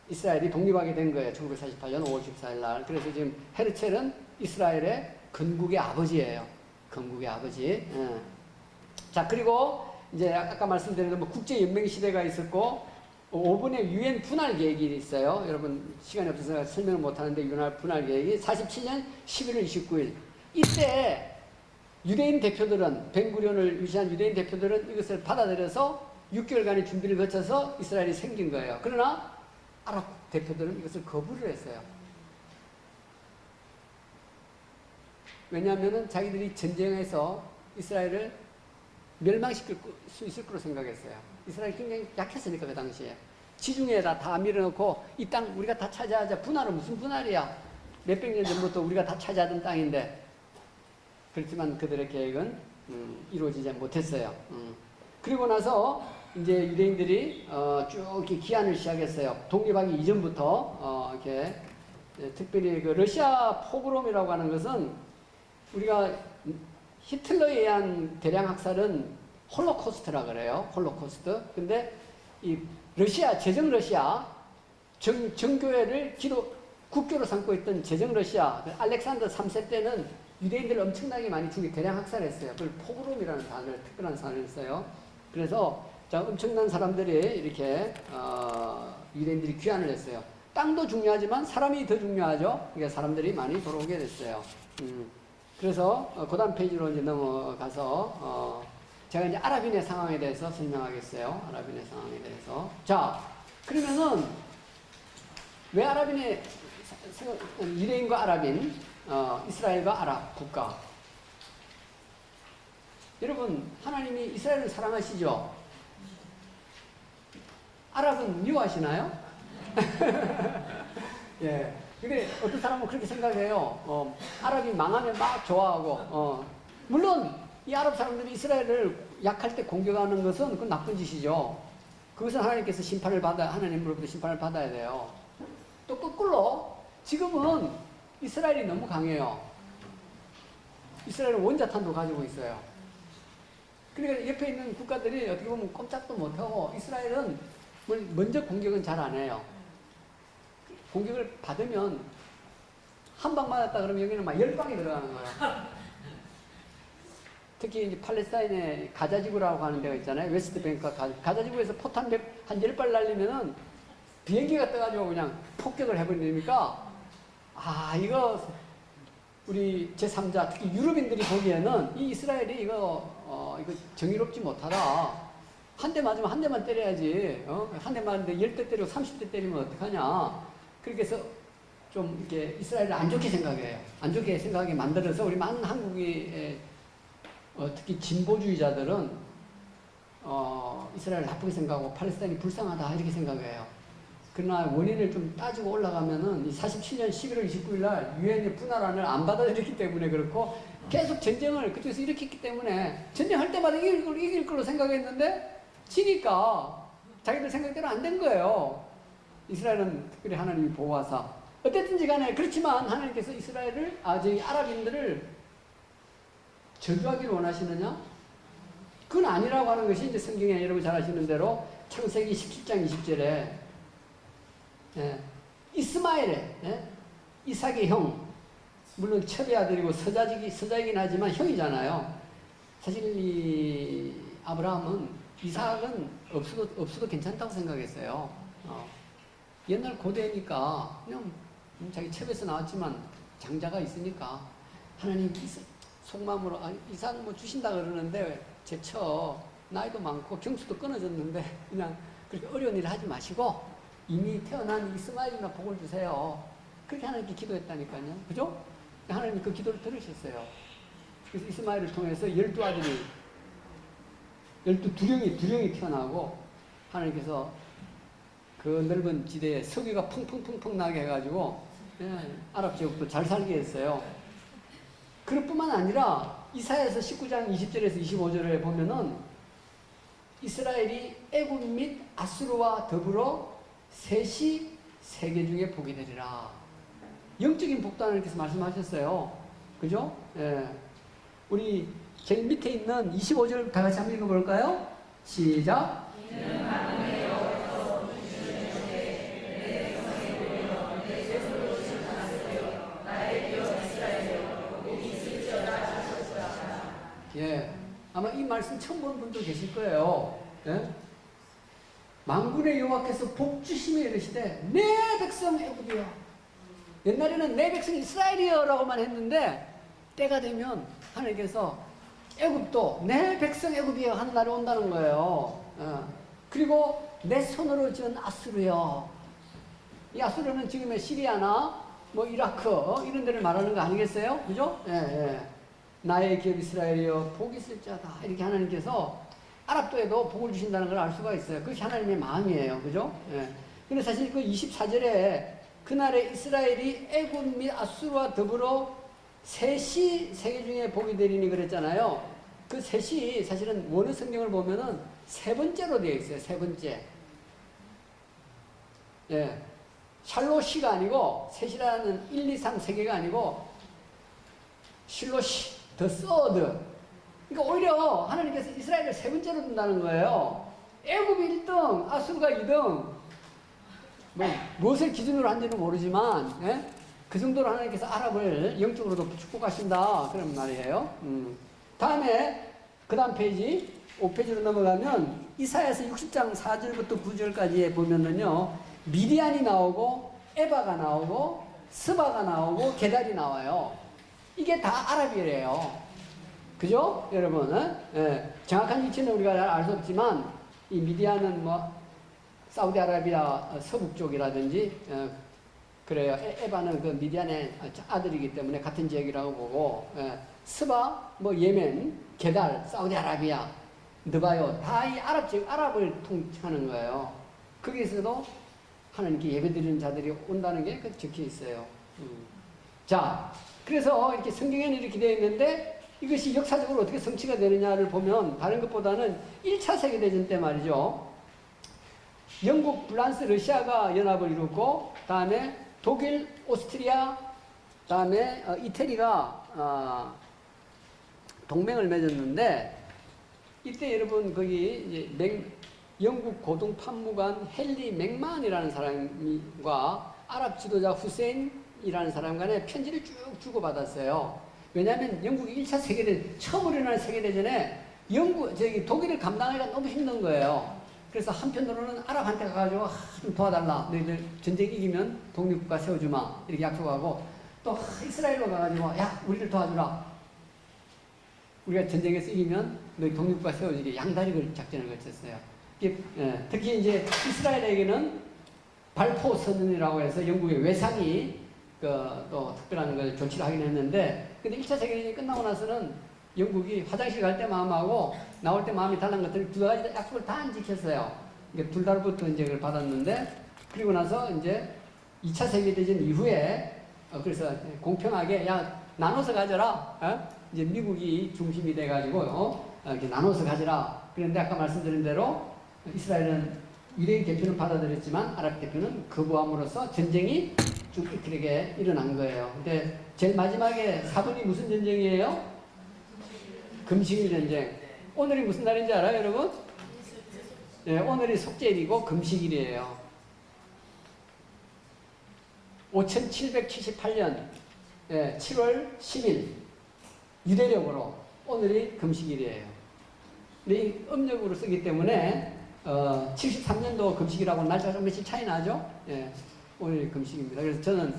이스라엘이 독립하게 된 거예요. 1948년 5월 14일 날. 그래서 지금 헤르첼은 이스라엘의 건국의 아버지예요. 건국의 아버지. 예. 자, 그리고 이제 아까 말씀드린 뭐 국제연맹 시대가 있었고 5번의 유엔 분할 계획이 있어요. 여러분 시간이 없어서 설명을 못하는데 유엔 분할 계획이 47년 11월 29일 이때 유대인 대표들은 벤구리온을 위시한 유대인 대표들은 이것을 받아들여서 6개월간의 준비를 거쳐서 이스라엘이 생긴 거예요. 그러나 아랍 대표들은 이것을 거부를 했어요. 왜냐하면 자기들이 전쟁에서 이스라엘을 멸망시킬 수 있을 거로 생각했어요. 이스라엘이 굉장히 약했으니까 그 당시에. 지중해에다 다 밀어넣고 이 땅 우리가 다 차지하자. 분할은 무슨 분할이야. 몇백 년 전부터 우리가 다 차지하던 땅인데. 그렇지만 그들의 계획은 이루어지지 못했어요. 그리고 나서 이제 유대인들이 쭉 이렇게 기한을 시작했어요. 독립하기 이전부터 이렇게 특별히 그 러시아 포그롬이라고 하는 것은 우리가 히틀러에 의한 대량 학살은 홀로코스트라 그래요. 홀로코스트. 근데 이 러시아, 제정 러시아, 정교회를 국교로 삼고 있던 제정 러시아, 알렉산더 3세 때는 유대인들을 엄청나게 많이 죽이 대량 학살했어요. 그걸 포그롬이라는 단어를, 특별한 단어를 써요. 그래서 엄청난 사람들이 이렇게 유대인들이 귀환을 했어요. 땅도 중요하지만 사람이 더 중요하죠. 그러니까 사람들이 많이 돌아오게 됐어요. 그래서 그 다음 페이지로 이제 넘어가서 제가 이제 아랍인의 상황에 대해서 설명하겠어요. 아랍인의 상황에 대해서. 자, 그러면은 왜 아랍인의 유대인과 아랍인, 이스라엘과 아랍 국가. 여러분, 하나님이 이스라엘을 사랑하시죠? 아랍은 미워하시나요? 예. 근데 어떤 사람은 그렇게 생각해요. 아랍이 망하면 막 좋아하고, 물론 이 아랍 사람들이 이스라엘을 약할 때 공격하는 것은 그건 나쁜 짓이죠. 그것은 하나님께서 하나님으로부터 심판을 받아야 돼요. 또 거꾸로 지금은 이스라엘이 너무 강해요. 이스라엘은 원자탄도 가지고 있어요. 그러니까 옆에 있는 국가들이 어떻게 보면 꼼짝도 못하고 이스라엘은 먼저 공격은 잘 안 해요. 공격을 받으면 한 방 맞았다 그러면 여기는 막 10방이 들어가는 거예요. 특히 이제 팔레스타인의 가자지구라고 하는 데가 있잖아요. 웨스트뱅크가 가자지구에서 포탄 한 10발 날리면은 비행기가 떠가지고 그냥 폭격을 해버리니까 이거 우리 제3자 특히 유럽인들이 보기에는 이 이스라엘이 이거 정의롭지 못하다. 한 대 맞으면 한 대만 때려야지. 한 대 맞는데 10대 때리고 30대 때리면 어떡하냐. 그렇게 해서 좀 이렇게 이스라엘을 안 좋게 생각해요. 안 좋게 생각하게 만들어서 우리 많은 한국의 특히 진보주의자들은 이스라엘을 나쁘게 생각하고 팔레스타인이 불쌍하다 이렇게 생각해요. 그러나 원인을 좀 따지고 올라가면은 47년 11월 29일 날 유엔의 분할안을 안 받아들였기 때문에 그렇고 계속 전쟁을 그쪽에서 일으켰기 때문에 전쟁할 때마다 이길 걸로 생각했는데 지니까 자기들 생각대로 안 된 거예요. 이스라엘은 특별히 하나님이 보호하사 어쨌든지 간에 그렇지만 하나님께서 이스라엘을 저희 아랍인들을 저주하기를 원하시느냐? 그건 아니라고 하는 것이 이제 성경에 여러분 잘 아시는 대로 창세기 17장 20절에 이스마엘의 이삭의 형 물론 첩의 아들이고 서자이긴 하지만 형이잖아요. 사실 이 아브라함은 이삭은 없어도 괜찮다고 생각했어요. 옛날 고대니까 그냥 자기 첩에서 나왔지만 장자가 있으니까 하나님 속마음으로 이삭 뭐 주신다 그러는데 제 첩 나이도 많고 경수도 끊어졌는데 그냥 그렇게 어려운 일을 하지 마시고 이미 태어난 이스마엘이나 복을 주세요. 그렇게 하나님께 기도했다니까요. 그죠? 하나님이 그 기도를 들으셨어요. 그래서 이스마엘을 통해서 12아들이 12두령이 태어나고 하나님께서 그 넓은 지대에 석유가 펑펑펑펑 나게 해가지고 아랍 지역도 잘 살게 했어요. 그럴 뿐만 아니라 이사야서 19장 20절에서 25절에 보면은 이스라엘이 애굽 및 아수르와 더불어 셋이 세계 중에 복이 되리라. 영적인 복도 하나님께서 말씀하셨어요. 그죠? 예. 우리 제일 밑에 있는 25절 다 같이 한번 읽어볼까요? 시작. 아마 이 말씀 처음 본 분도 계실 거예요. 예? 만군의 여호와께서 복 주시며 이르시되 내 백성 애굽이여. 옛날에는 내 백성 이스라엘이여라고만 했는데 때가 되면 하나님께서 애굽도 내 백성 애굽이여 하는 날이 온다는 거예요. 그리고 내 손으로 지은 아수르여. 이 아수르는 지금의 시리아나 뭐 이라크 이런 데를 말하는 거 아니겠어요? 그죠? 예, 예. 나의 기업 이스라엘이여 복이 있을 자다. 이렇게 하나님께서 아랍도에도 복을 주신다는 걸 알 수가 있어요. 그것이 하나님의 마음이에요. 그죠? 예. 근데 사실 그 24절에 그날에 이스라엘이 애굽 및 아수르와 더불어 셋이 세계 중에 복이 되리니 그랬잖아요. 그 셋이 사실은 원어 성경을 보면은 세 번째로 되어 있어요. 세 번째. 예. 샬롯이가 아니고 셋이라는 1, 2, 3, 3개가 아니고 실롯이, 더 서드. 그러니까 오히려 하나님께서 이스라엘을 세 번째로 둔다는 거예요. 애굽이 1등, 아수르가 2등. 뭐 무엇을 기준으로 한지는 모르지만 예? 그 정도로 하나님께서 아랍을 영적으로도 축복하신다 그런 말이에요. 다음에 그 다음 페이지 5페이지로 넘어가면 이사야서 60장 4절부터 9절까지에 보면은요 미디안이 나오고 에바가 나오고 스바가 나오고 게달이 나와요. 이게 다 아랍이래요. 그죠? 여러분 예. 정확한 위치는 우리가 알 수 없지만 이 미디안은 뭐 사우디아라비아 서북 쪽이라든지 그래요. 에바는 그 미디안의 아들이기 때문에 같은 지역이라고 보고 스바 뭐 예멘, 게달, 사우디아라비아, 느바요 다 이 아랍 지역 아랍을 통칭하는 거예요. 거기에서도 하나님께 예배드리는 자들이 온다는 게 적혀 있어요. 자, 그래서 이렇게 성경에는 이렇게 되어 있는데 이것이 역사적으로 어떻게 성취가 되느냐를 보면 다른 것보다는 1차 세계대전 때 말이죠. 영국, 프랑스, 러시아가 연합을 이뤘고 다음에 독일, 오스트리아, 다음에 이태리가 동맹을 맺었는데 이때 여러분 거기 이제 영국 고등 판무관 헨리 맥만이라는 사람과 아랍 지도자 후세인이라는 사람 간에 편지를 쭉 주고받았어요. 왜냐하면 영국이 1차 세계대전 처음 일어난 세계대전에 독일을 감당하기가 너무 힘든 거예요. 그래서 한편으로는 아랍한테 가가지고 좀 도와달라. 너희들 전쟁 이기면 독립국가 세워주마. 이렇게 약속하고 또 이스라엘로 가가지고 야 우리를 도와주라. 우리가 전쟁에서 이기면 너희 독립국가 세워주게 양다리 작전을 거쳤어요. 특히 이제 이스라엘에게는 발포 선언이라고 해서 영국의 외상이 또 특별한 걸 조치를 하긴 했는데 근데 1차 세계대전이 끝나고 나서는 영국이 화장실 갈 때 마음하고 나올 때 마음이 달란 것들 두 가지 약속을 다 안 지켰어요. 그러니까 두 달부터 이제 그걸 받았는데 그리고 나서 이제 2차 세계대전 이후에 그래서 공평하게 야 나눠서 가져라. 이제 미국이 중심이 돼가지고 이렇게 나눠서 가져라. 그런데 아까 말씀드린 대로 이스라엘은 유대인 대표는 받아들였지만 아랍 대표는 거부함으로써 전쟁이 쭉 이렇게 일어난 거예요. 근데 제일 마지막에 4번이 무슨 전쟁이에요? 금식일 전쟁. 오늘이 무슨 날인지 알아요, 여러분? 네, 오늘이 속죄일이고 금식일이에요. 5778년 7월 10일 유대력으로 오늘이 금식일이에요. 근데 이 음력으로 쓰기 때문에 73년도 금식이라고 날짜가 좀 며칠 차이 나죠? 예, 오늘이 금식입니다. 그래서 저는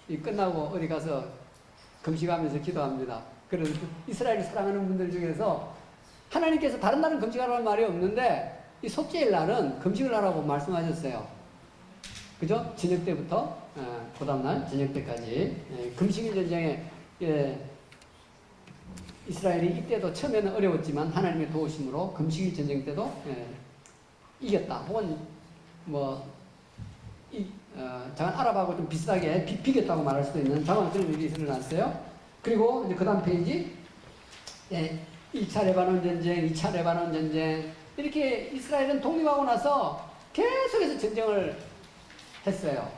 이 끝나고 어디 가서 금식하면서 기도합니다. 그래서 이스라엘을 사랑하는 분들 중에서 하나님께서 다른 날은 금식하라는 말이 없는데 이 속죄일 날은 금식을 하라고 말씀하셨어요. 그죠? 저녁 때부터 그 다음날 저녁 때까지 금식일 전쟁에 이스라엘이 이때도 처음에는 어려웠지만 하나님의 도우심으로 금식일 전쟁 때도 이겼다. 혹은 잠깐 아랍하고 좀 비슷하게 비겼다고 말할 수도 있는 잠깐 그런 일이 일어났어요. 그리고 이제 그 다음 페이지 1차 레바논 전쟁, 2차 레바논 전쟁 이렇게 이스라엘은 독립하고 나서 계속해서 전쟁을 했어요.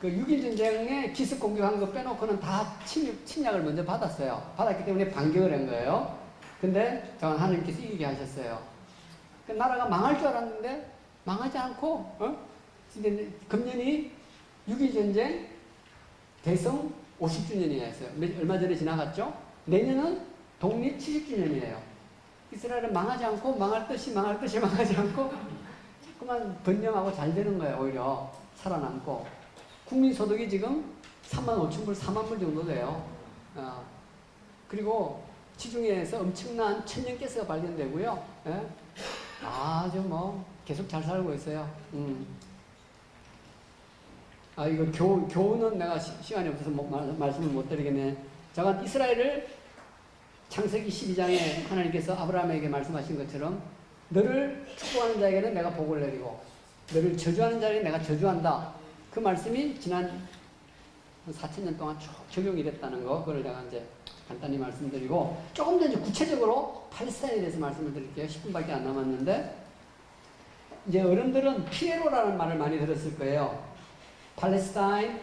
그 6.1 전쟁에 기습 공격한 거 빼놓고는 다 침략을 먼저 받았어요. 받았기 때문에 반격을 한 거예요. 근데 하나님께서 이기게 하셨어요. 그 나라가 망할 줄 알았는데 망하지 않고 금년이 6.1 전쟁 대성 50주년이었어요. 얼마 전에 지나갔죠? 내년은 독립 70주년이에요. 이스라엘은 망하지 않고 망할 듯이 망하지 않고 자꾸만 번영하고 잘 되는 거예요. 오히려 살아남고. 국민소득이 지금 35,000불, 40,000불 정도 돼요. 그리고 지중해에서 엄청난 천연가스가 발견되고요. 예? 아주 뭐 계속 잘 살고 있어요. 이거 교훈은 내가 시간이 없어서 말씀을 못 드리겠네. 잠깐 이스라엘을 창세기 12장에 하나님께서 아브라함에게 말씀하신 것처럼 너를 축복하는 자에게는 내가 복을 내리고 너를 저주하는 자에게 내가 저주한다. 그 말씀이 지난 4,000년 동안 쭉 적용이 됐다는 거, 그걸 내가 이제 간단히 말씀드리고 조금 더 이제 구체적으로 팔레스타인에 대해서 말씀을 드릴게요. 10분밖에 안 남았는데 이제 어른들은 PLO라는 말을 많이 들었을 거예요. Palestine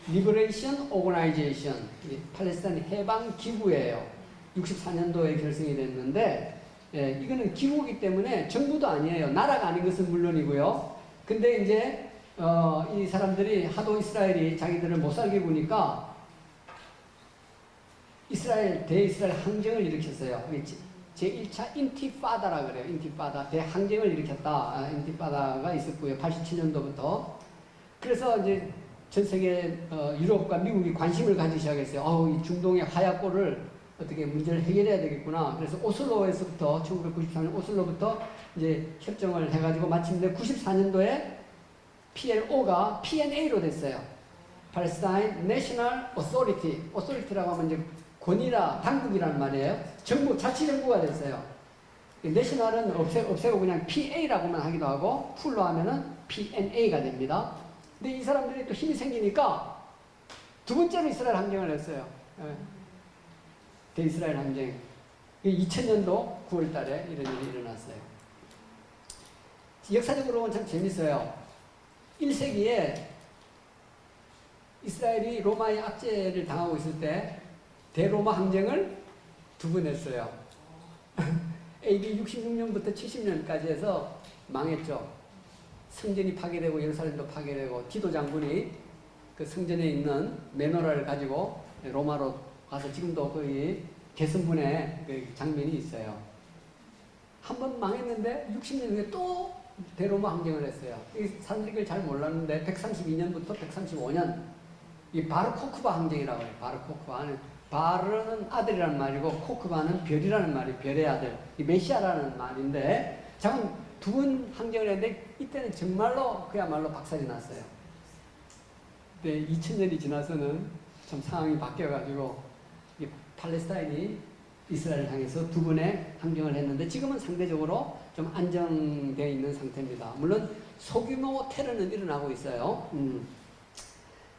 Liberation Organization, 팔레스타인 해방 기구예요. 64년도에 결성이 됐는데 이거는 기구이기 때문에 정부도 아니에요. 나라가 아닌 것은 물론이고요. 근데 이제 이 사람들이 하도 이스라엘이 자기들을 못 살게 구니까 대이스라엘 항쟁을 일으켰어요. 제1차 인티파다라 그래요. 인티파다. 대항쟁을 일으켰다. 인티파다가 있었고요. 87년도부터. 그래서 이제 전 세계 유럽과 미국이 관심을 가지기 시작했어요. 이 중동의 화약고를 어떻게 문제를 해결해야 되겠구나. 그래서 오슬로에서부터 1993년 오슬로부터 이제 협정을 해가지고 마침내 94년도에 PLO가 PNA로 됐어요. Palestine National Authority. Authority라고 하면 이제 권위라 당국이라는 말이에요. 정부, 자치정부가 됐어요. 내셔널은 없애고 그냥 PA라고만 하기도 하고 풀로 하면은 PNA가 됩니다. 근데 이 사람들이 또 힘이 생기니까 두 번째로 이스라엘 항쟁을 했어요. 대이스라엘 항쟁. 2000년도 9월 달에 이런 일이 일어났어요. 역사적으로는 참 재밌어요. 1세기에 이스라엘이 로마의 압제를 당하고 있을 때 대로마 항쟁을 두 번 했어요. AD 66년부터 70년까지 해서 망했죠. 성전이 파괴되고 예루살렘도 파괴되고 디도 장군이 그 성전에 있는 메노라를 가지고 로마로 가서 지금도 거의 개선문에 그 장면이 있어요. 한 번 망했는데 60년 후에 또 대로마 항쟁을 했어요. 이 사람들이 그걸 잘 몰랐는데 132년부터 135년 이 바르코크바 항쟁이라고 해요. 바르코크바는 바르는 아들이라는 말이고 코크바는 별이라는 말이 별의 아들. 이 메시아라는 말인데 잠깐 두 번 항쟁을 했는데 이때는 정말로 그야말로 박살이 났어요. 근데 2000년이 지나서는 참 상황이 바뀌어가지고 팔레스타인이 이스라엘을 향해서 두 번의 항쟁을 했는데 지금은 상대적으로 좀 안정되어 있는 상태입니다. 물론 소규모 테러는 일어나고 있어요.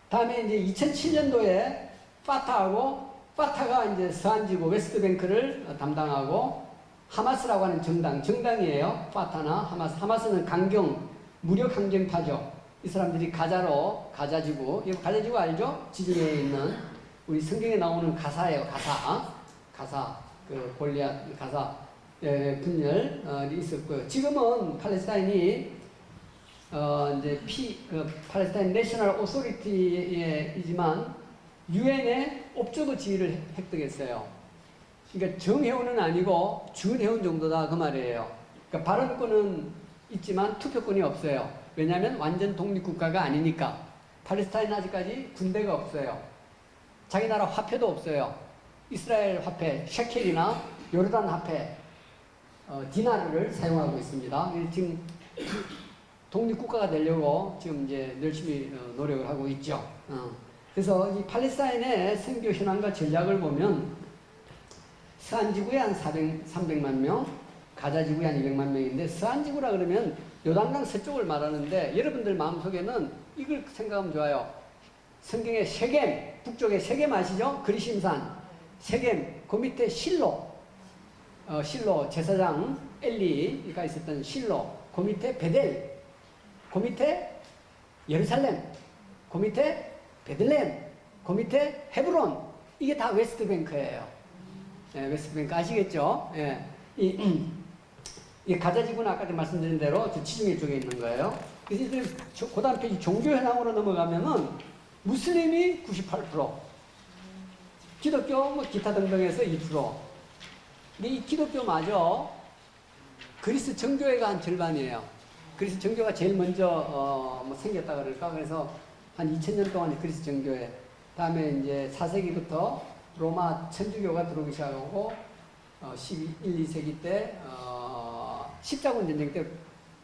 다음에 이제 2007년도에 파타가 이제 서한지구 웨스트뱅크를 담당하고 하마스라고 하는 정당이에요. 파타나 하마스는 강경 무력 항쟁파죠. 이 사람들이 가자지구, 이거 가자지구 알죠? 지중해에 있는 우리 성경에 나오는 가사예요. 가사 그 골리앗 가사 분열이 있었고요. 지금은 팔레스타인이 이제 팔레스타인 내셔널 오소리티이지만 유엔의 옵저버 지위를 획득했어요. 그러니까 정회원은 아니고 준회원 정도다 그 말이에요. 그러니까 발언권은 있지만 투표권이 없어요. 왜냐하면 완전 독립국가가 아니니까. 팔레스타인은 아직까지 군대가 없어요. 자기 나라 화폐도 없어요. 이스라엘 화폐 셰켈이나 요르단 화폐 디나르를 사용하고 있습니다. 지금 독립국가가 되려고 지금 이제 열심히 노력을 하고 있죠. 그래서 이 팔레스타인의 선교 현황과 전략을 보면 서한지구에 한 300만 명, 가자지구에 한 200만 명인데 서한지구라 그러면 요단강 서쪽을 말하는데 여러분들 마음속에는 이걸 생각하면 좋아요. 성경의 세겜, 북쪽에 세겜 아시죠? 그리심산, 세겜, 그 밑에 실로 제사장 엘리가 있었던 실로, 그 밑에 베델, 그 밑에 예루살렘, 그 밑에 베들레헴, 그 밑에 헤브론, 이게 다 웨스트뱅크예요. 웨스트뱅크 아시겠죠? 이 가자지구는 아까 말씀드린 대로 저 지중해 쪽에 있는 거예요. 그래서 이제 그 다음 페이지 종교 현황으로 넘어가면은 무슬림이 98%, 기독교 뭐 기타 등등해서 2%. 근데 이 기독교마저 그리스 정교회가 한 절반이에요. 그리스 정교가 제일 먼저 뭐 생겼다 그럴까? 그래서 한 2000년 동안 그리스 정교회. 다음에 이제 4세기부터 로마 천주교가 들어오기 시작하고 1, 2세기 때 십자군 전쟁 때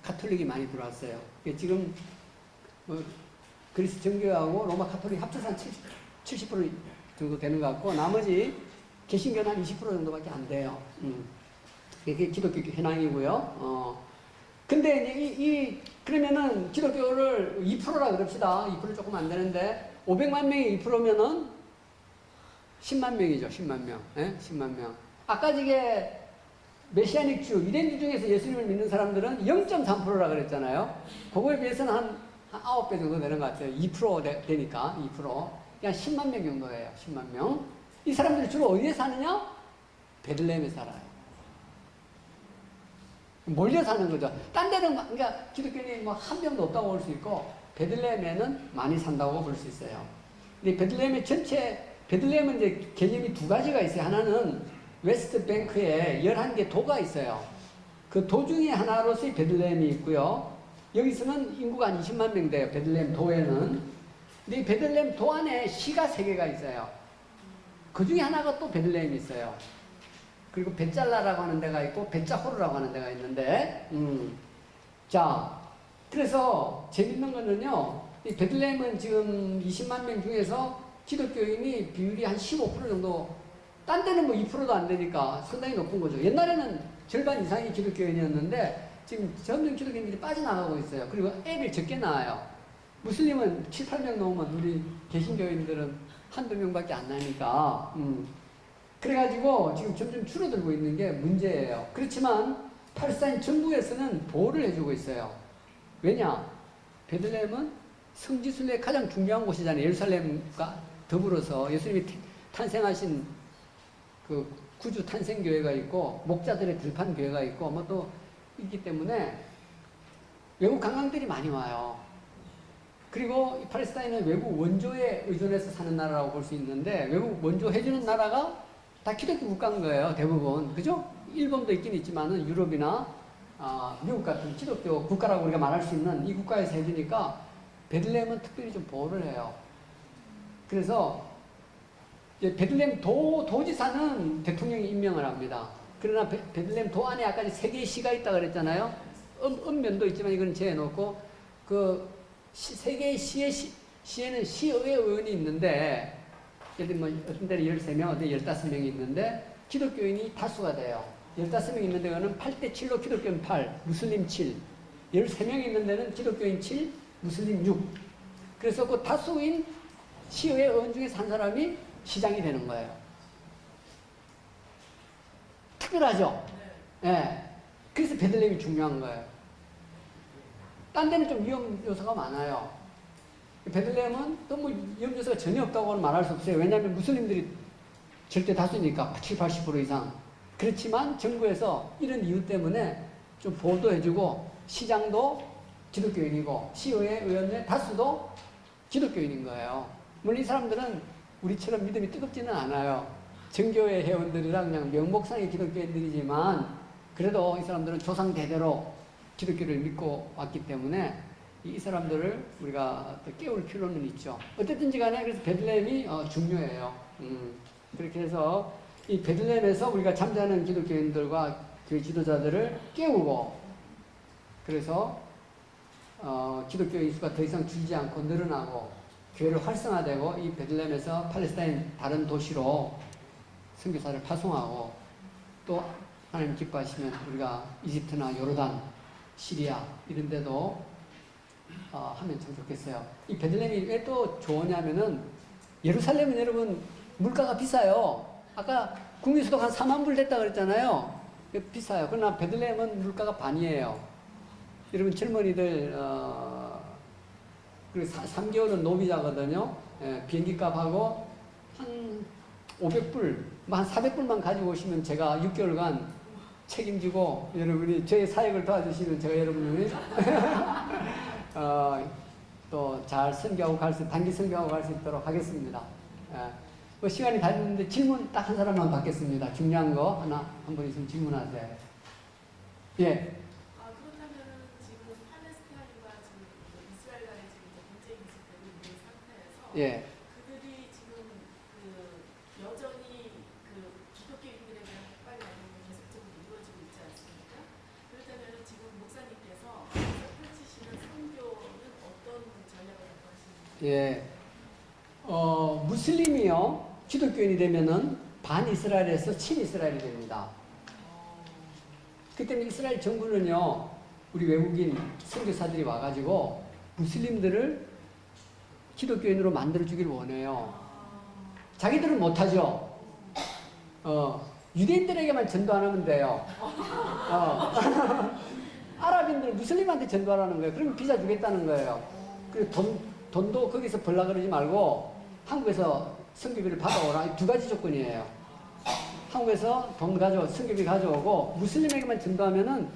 가톨릭이 많이 들어왔어요. 지금 그리스 정교회하고 로마 가톨릭 합쳐서 한 70% 정도 되는 것 같고 나머지 개신교는 한 20% 정도밖에 안 돼요. 이게 기독교 현황이고요. 근데 이제 그러면은 기독교를 2%라 그럽시다. 2% 조금 안 되는데 500만 명이 2%면은 10만 명이죠. 10만 명. 예? 10만 명. 아까 이게 메시아닉 주, 유대인들 중에서 예수님을 믿는 사람들은 0.3%라 그랬잖아요. 그거에 비해서는 한 9배 정도 되는 것 같아요. 2% 되니까 2%. 그냥 10만 명 정도예요. 10만 명. 이 사람들이 주로 어디에 사느냐? 베들레헴에 살아요. 몰려 사는 거죠. 딴 데는 그러니까 기독교인이 뭐 한 명도 없다고 볼 수 있고 베들레헴에는 많이 산다고 볼 수 있어요. 근데 베들레헴의 베들레헴은 이제 개념이 두 가지가 있어요. 하나는 웨스트 뱅크에 11개 도가 있어요. 그 도 중에 하나로서의 베들레헴이 있고요. 여기서는 인구가 한 20만 명 돼요. 베들레헴 도에는. 근데 이 베들레헴 도 안에 시가 3개가 있어요. 그 중에 하나가 또 베들레헴이 있어요. 그리고 베잘라라고 하는 데가 있고 베자호르라고 하는 데가 있는데 자, 그래서 재밌는 거는요. 이 베들레헴은 지금 20만 명 중에서 기독교인이 비율이 한 15% 정도, 딴 데는 뭐 2%도 안 되니까 상당히 높은 거죠. 옛날에는 절반 이상이 기독교인이었는데 지금 점점 기독교인들이 빠져나가고 있어요. 그리고 애를 적게 낳아요. 무슬림은 7, 8명 넘으면 우리 개신교인들은 한두 명밖에 안 나니까 그래가지고 지금 점점 줄어들고 있는 게 문제예요. 그렇지만 팔레스타인 정부에서는 보호를 해주고 있어요. 왜냐? 베들레헴은 성지순례의 가장 중요한 곳이잖아요. 예루살렘과 더불어서 예수님이 탄생하신 그 구주 탄생교회가 있고 목자들의 들판 교회가 있고 뭐 또 있기 때문에 외국 관광들이 많이 와요. 그리고 이 팔레스타인은 외국 원조에 의존해서 사는 나라라고 볼 수 있는데 외국 원조 해주는 나라가 다 기독교 국가인 거예요. 대부분. 그죠? 일본도 있긴 있지만은 유럽이나 미국 같은 기독교 국가라고 우리가 말할 수 있는 이 국가에서 해주니까 베들레헴은 특별히 좀 보호를 해요. 그래서 이제 베들레헴 도지사는 대통령이 임명을 합니다. 그러나 베들레헴 도 안에 아까 3개의 시가 있다고 그랬잖아요. 읍면도 있지만 이건 제해놓고 그 3개의 시에는 시의회 의원이 있는데 예를 들면 어떤 데는 13명, 어떤 데 15명이 있는데 기독교인이 다수가 돼요. 15명 있는 데는 8대7로 기독교인 8, 무슬림 7. 13명 있는 데는 기독교인 7, 무슬림 6. 그래서 그 다수인 시의회 의원 중에서 한 사람이 시장이 되는 거예요. 특별하죠? 예. 네. 그래서 베들레헴이 중요한 거예요. 딴 데는 좀 위험 요소가 많아요. 베들레헴은 또 뭐 위험 요소가 전혀 없다고는 말할 수 없어요. 왜냐하면 무슬림들이 절대 다수니까 70, 80% 이상. 그렇지만 정부에서 이런 이유 때문에 좀 보호도 해주고 시장도 기독교인이고 시의회 의원의 다수도 기독교인인 거예요. 물론 이 사람들은 우리처럼 믿음이 뜨겁지는 않아요. 정교회 회원들이랑 그냥 명목상의 기독교인들이지만 그래도 이 사람들은 조상 대대로 기독교를 믿고 왔기 때문에 이 사람들을 우리가 또 깨울 필요는 있죠. 어쨌든지 간에 그래서 베들레헴이 중요해요. 그렇게 해서 이 베들레헴에서 우리가 잠자는 기독교인들과 교회 지도자들을 깨우고 그래서 기독교인 수가 더 이상 줄지 않고 늘어나고 교회를 활성화되고 이 베들레헴에서 팔레스타인 다른 도시로 선교사를 파송하고 또 하나님 기뻐하시면 우리가 이집트나 요르단, 시리아 이런 데도 하면 참 좋겠어요. 이 베들레헴이 왜 또 좋으냐면은 예루살렘은 여러분 물가가 비싸요. 아까 국민소득 한 4만 불 됐다 그랬잖아요. 비싸요. 그러나 베들레헴은 물가가 반이에요. 여러분 젊은이들 그리고 3개월은 노비자거든요. 예, 비행기 값하고 한 500불, 한 400불만 가지고 오시면 제가 6개월간 책임지고 여러분이 저희 사역을 도와주시면 제가 여러분이 또 잘 선교하고 단기 선교하고 갈 수 있도록 하겠습니다. 예. 뭐 시간이 다 됐는데 질문 딱 한 사람만 받겠습니다. 중요한 거 하나 한 분 있으면 질문하세요. 예. 그렇다면 지금 팔레스타인과 지금 이스라엘 간에 지금 이제 분쟁이 있었다는 이 상태에서 예. 그들이 지금 그 여전히 그 기독교인들에 대한 폭발이 계속적으로 이루어지고 있지 않습니까? 그렇다면 지금 목사님께서 펼치시는 선교는 어떤 전략을 갖고 하시는지? 예. 무슬림이요. 기독교인이 되면은 반이스라엘에서 친이스라엘이 됩니다. 그 때문에 이스라엘 정부는요, 우리 외국인 선교사들이 와가지고 무슬림들을 기독교인으로 만들어주길 원해요. 자기들은 못하죠. 유대인들에게만 전도 안 하면 돼요. 아랍인들, 무슬림한테 전도하라는 거예요. 그러면 비자 주겠다는 거예요. 그리고 돈도 거기서 벌라 그러지 말고 한국에서 선교비를 받아오라. 두 가지 조건이에요. 한국에서 돈 선교비 가져오고 무슬림에게만 전도하면은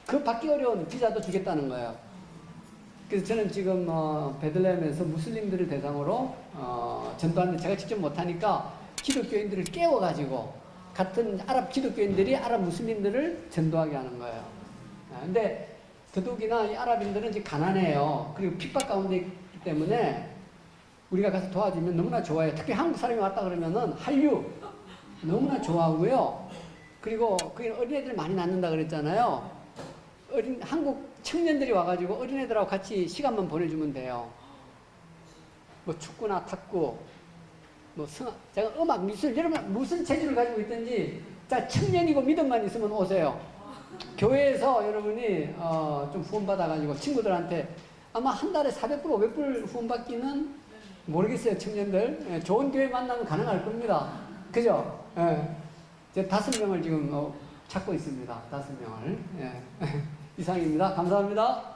그 받기 어려운 비자도 주겠다는 거예요. 그래서 저는 지금 베들레헴에서 무슬림들을 대상으로 전도하는데 제가 직접 못하니까 기독교인들을 깨워가지고 같은 아랍 기독교인들이 아랍 무슬림들을 전도하게 하는 거예요. 근데 더더욱이나 이 아랍인들은 이제 가난해요. 그리고 핍박 가운데 있기 때문에 우리가 가서 도와주면 너무나 좋아요. 특히 한국 사람이 왔다 그러면은 한류 너무나 좋아하고요. 그리고 그게 어린애들 많이 낳는다 그랬잖아요. 한국 청년들이 와가지고 어린애들하고 같이 시간만 보내주면 돼요. 뭐 축구나 탁구, 뭐 제가 음악, 미술, 여러분 무슨 재주를 가지고 있든지 자 청년이고 믿음만 있으면 오세요. 교회에서 여러분이 좀 후원받아가지고 친구들한테 아마 한 달에 400불, 500불 후원받기는 모르겠어요. 청년들. 예, 좋은 교회 만나면 가능할 겁니다. 그죠? 예. 제가 5명을 지금 찾고 있습니다. 5명을. 예. 이상입니다. 감사합니다.